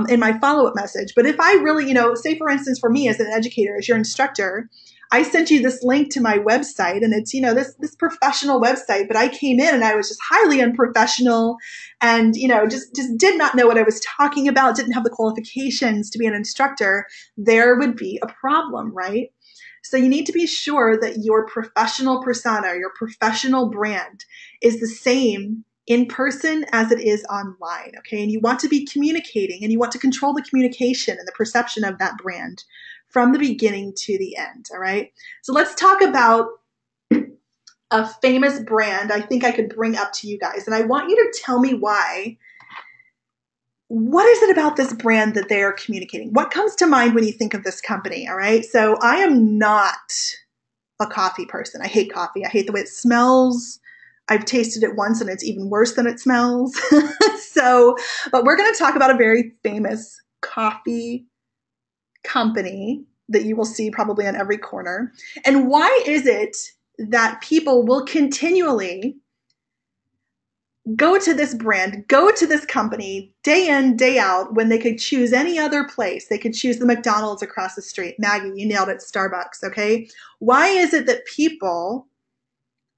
in my follow-up message. But if I really, say for instance, for me as an educator, as your instructor, I sent you this link to my website and it's, this professional website, but I came in and I was just highly unprofessional and, just did not know what I was talking about, didn't have the qualifications to be an instructor, there would be a problem, right? So you need to be sure that your professional persona, your professional brand is the same in person as it is online, okay? And you want to be communicating and you want to control the communication and the perception of that brand from the beginning to the end, all right? So let's talk about a famous brand I think I could bring up to you guys. And I want you to tell me why. What is it about this brand that they are communicating? What comes to mind when you think of this company, all right? So I am not a coffee person. I hate coffee. I hate the way it smells. I've tasted it once and it's even worse than it smells. But we're going to talk about a very famous coffee company that you will see probably on every corner. And why is it that people will continually go to this brand, go to this company day in, day out when they could choose any other place? They could choose the McDonald's across the street. Maggie, you nailed it, Starbucks, okay? Why is it that people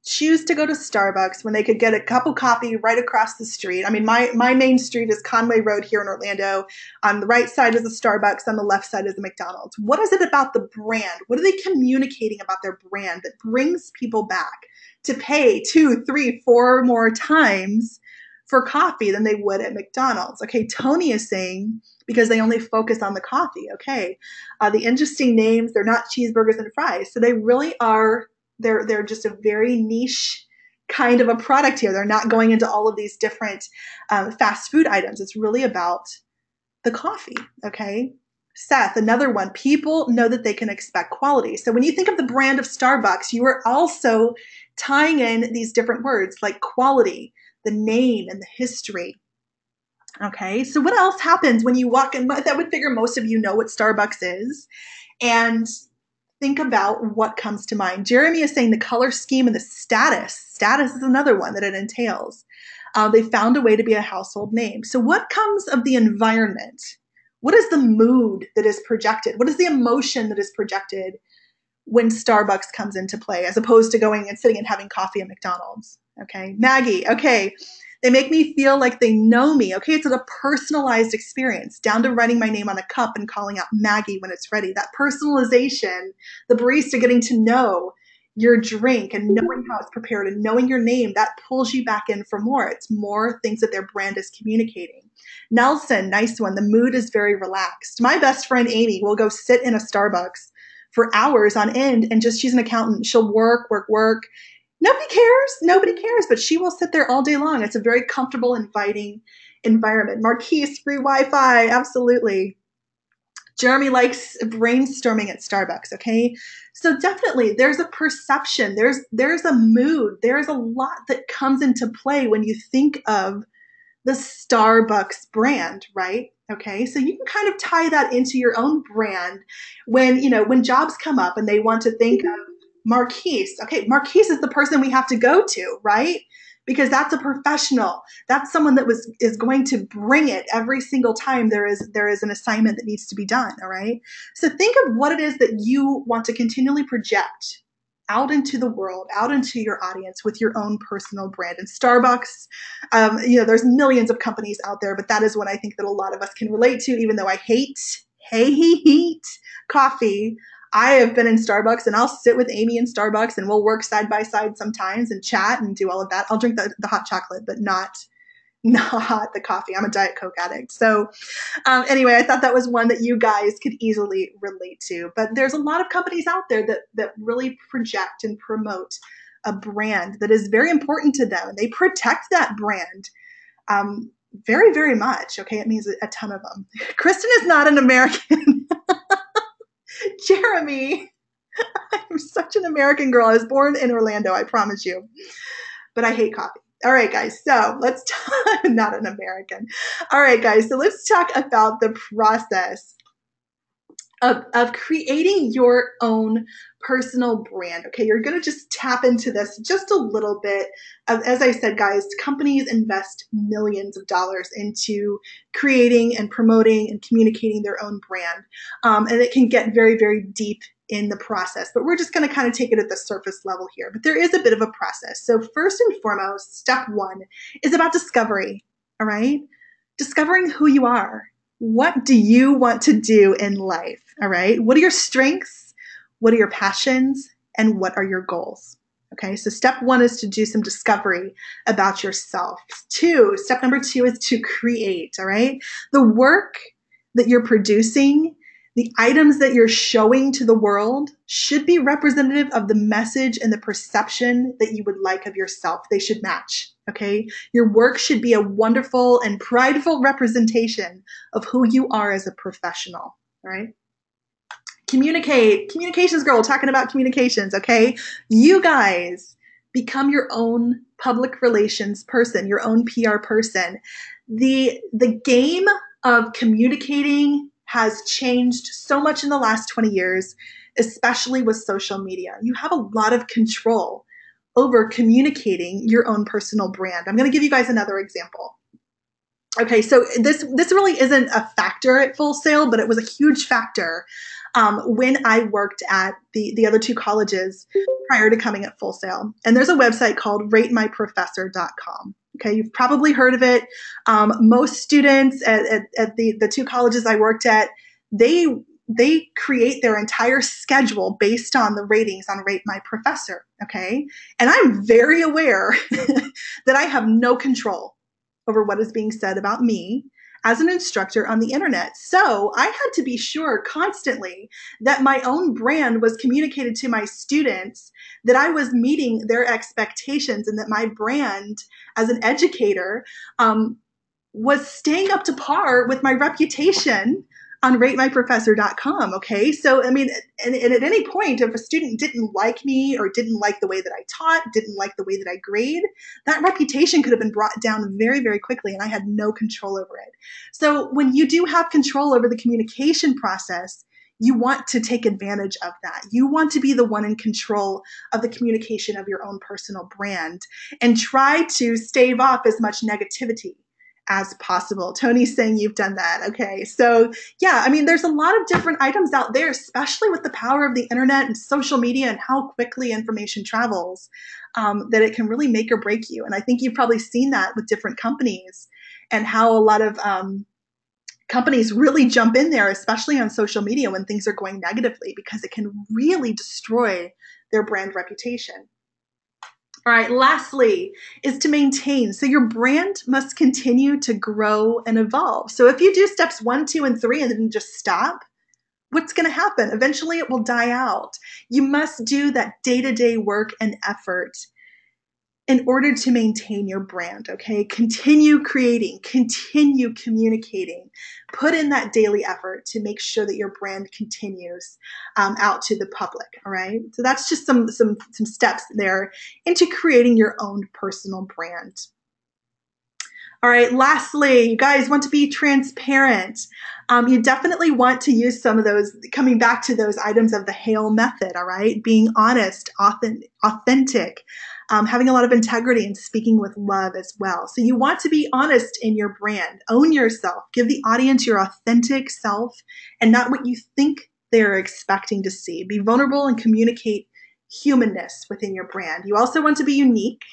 choose to go to Starbucks when they could get a cup of coffee right across the street? I mean, my main street is Conway Road here in Orlando. On the right side is a Starbucks. On the left side is a McDonald's. What is it about the brand? What are they communicating about their brand that brings people back to pay 2, 3, 4 more times for coffee than they would at McDonald's? Okay, Tony is saying because they only focus on the coffee. Okay, the interesting names, they're not cheeseburgers and fries. So they really are they're just a very niche kind of a product here. They're not going into all of these different fast food items. It's really about the coffee, okay? Seth, another one. People know that they can expect quality. So when you think of the brand of Starbucks, you are also tying in these different words like quality, the name, and the history. Okay, so what else happens when you walk in? That would figure most of you know what Starbucks is. And think about what comes to mind. Jeremy is saying the color scheme and the status. Status is another one that it entails. They found a way to be a household name. So what comes of the environment? What is the mood that is projected? What is the emotion that is projected when Starbucks comes into play as opposed to going and sitting and having coffee at McDonald's? Okay, Maggie, okay. They make me feel like they know me. Okay, it's a personalized experience, down to writing my name on a cup and calling out Maggie when it's ready. That personalization, the barista getting to know your drink and knowing how it's prepared and knowing your name, that pulls you back in for more. It's more things that their brand is communicating. Nelson, nice one. The mood is very relaxed. My best friend Amy will go sit in a Starbucks for hours on end and just, she's an accountant. She'll work, work, work. Nobody cares. Nobody cares, but she will sit there all day long. It's a very comfortable, inviting environment. Marquise, free Wi-Fi. Absolutely. Jeremy likes brainstorming at Starbucks. Okay. So definitely there's a perception. There's a mood. There's a lot that comes into play when you think of the Starbucks brand, right? Okay. So you can kind of tie that into your own brand when, when jobs come up and they want to think of Marquise. Okay. Marquise is the person we have to go to, right? Because that's a professional. That's someone that is going to bring it every single time there is an assignment that needs to be done. All right. So think of what it is that you want to continually project out into the world, out into your audience with your own personal brand. And Starbucks, there's millions of companies out there, but that is one I think that a lot of us can relate to, even though I hate coffee. I have been in Starbucks and I'll sit with Amy in Starbucks and we'll work side by side sometimes and chat and do all of that. I'll drink the hot chocolate, but not the coffee. I'm a Diet Coke addict. So anyway, I thought that was one that you guys could easily relate to. But there's a lot of companies out there that really project and promote a brand that is very important to them. And they protect that brand very, very much. Okay, it means a ton of them. Kristen is not an American. Jeremy, I'm such an American girl. I was born in Orlando, I promise you. But I hate coffee. All right, guys, so let's talk, not an American. All right, guys, so let's talk about the process of creating your own personal brand. Okay, you're going to just tap into this just a little bit. As I said, guys, companies invest millions of dollars into creating and promoting and communicating their own brand. And it can get very, very deep in the process, but we're just going to kind of take it at the surface level here. But there is a bit of a process. So first and foremost, step one is about discovery. All right, discovering who you are. What do you want to do in life? All right. What are your strengths? What are your passions? And what are your goals? Okay. So step one is to do some discovery about yourself. Step number two is to create. All right. The work that you're producing, the items that you're showing to the world should be representative of the message and the perception that you would like of yourself. They should match. Okay. Your work should be a wonderful and prideful representation of who you are as a professional. All right. Communications girl, talking about communications. Okay. You guys become your own public relations person, your own PR person. The game of communicating has changed so much in the last 20 years, especially with social media. You have a lot of control over communicating your own personal brand. I'm going to give you guys another example. Okay, so this really isn't a factor at Full Sail, but it was a huge factor when I worked at the other two colleges prior to coming at Full Sail. And there's a website called ratemyprofessor.com. Okay, you've probably heard of it. Most students at the two colleges I worked at, they create their entire schedule based on the ratings on Rate My Professor. Okay, and I'm very aware that I have no control over what is being said about me as an instructor on the internet. So I had to be sure constantly that my own brand was communicated to my students, that I was meeting their expectations, and that my brand as an educator was staying up to par with my reputation on ratemyprofessor.com. Okay. So, I mean, and at any point, if a student didn't like me or didn't like the way that I taught, didn't like the way that I grade, that reputation could have been brought down very, very quickly, and I had no control over it. So when you do have control over the communication process, you want to take advantage of that. You want to be the one in control of the communication of your own personal brand and try to stave off as much negativity as possible. Tony's saying you've done that. Okay. So yeah, I mean, there's a lot of different items out there, especially with the power of the internet and social media and how quickly information travels, that it can really make or break you. And I think you've probably seen that with different companies and how a lot of companies really jump in there, especially on social media when things are going negatively, because it can really destroy their brand reputation. All right, lastly is to maintain. So your brand must continue to grow and evolve. So if you do steps 1, 2, and 3 and then just stop, what's going to happen? Eventually it will die out. You must do that day-to-day work and effort in order to maintain your brand, okay? Continue creating, continue communicating, put in that daily effort to make sure that your brand continues out to the public, all right? So that's just some steps there into creating your own personal brand. All right, lastly, you guys want to be transparent. You definitely want to use some of those, coming back to those items of the HAIL method, all right? Being honest, authentic, having a lot of integrity and speaking with love as well. So you want to be honest in your brand. Own yourself. Give the audience your authentic self and not what you think they're expecting to see. Be vulnerable and communicate humanness within your brand. You also want to be unique.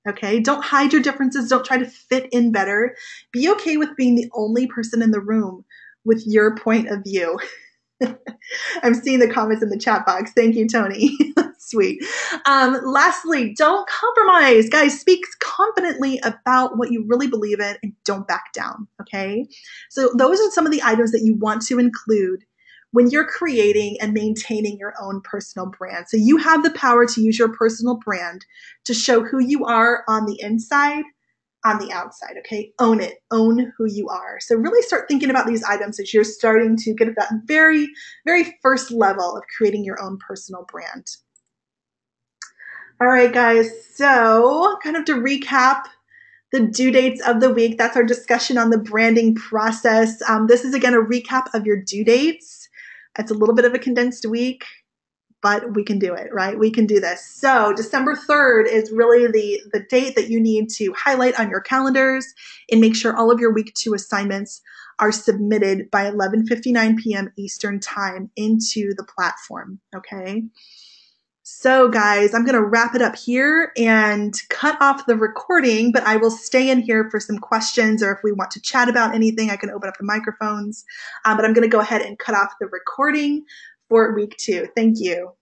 Okay, don't hide your differences. Don't try to fit in better. Be okay with being the only person in the room with your point of view. I'm seeing the comments in the chat box. Thank you, Tony. Sweet. Lastly, don't compromise. Guys, speak confidently about what you really believe in and don't back down, okay? So those are some of the items that you want to include when you're creating and maintaining your own personal brand. So you have the power to use your personal brand to show who you are on the inside, on the outside, okay? Own it. Own who you are. So really start thinking about these items as you're starting to get at that very, very first level of creating your own personal brand. All right, guys. So kind of to recap the due dates of the week, that's our discussion on the branding process. This is, again, a recap of your due dates. It's a little bit of a condensed week, but we can do it, right? We can do this. So December 3rd is really the date that you need to highlight on your calendars and make sure all of your week 2 assignments are submitted by 11:59 p.m. Eastern time into the platform, okay? So guys, I'm going to wrap it up here and cut off the recording, but I will stay in here for some questions, or if we want to chat about anything, I can open up the microphones. But I'm going to go ahead and cut off the recording for week 2. Thank you.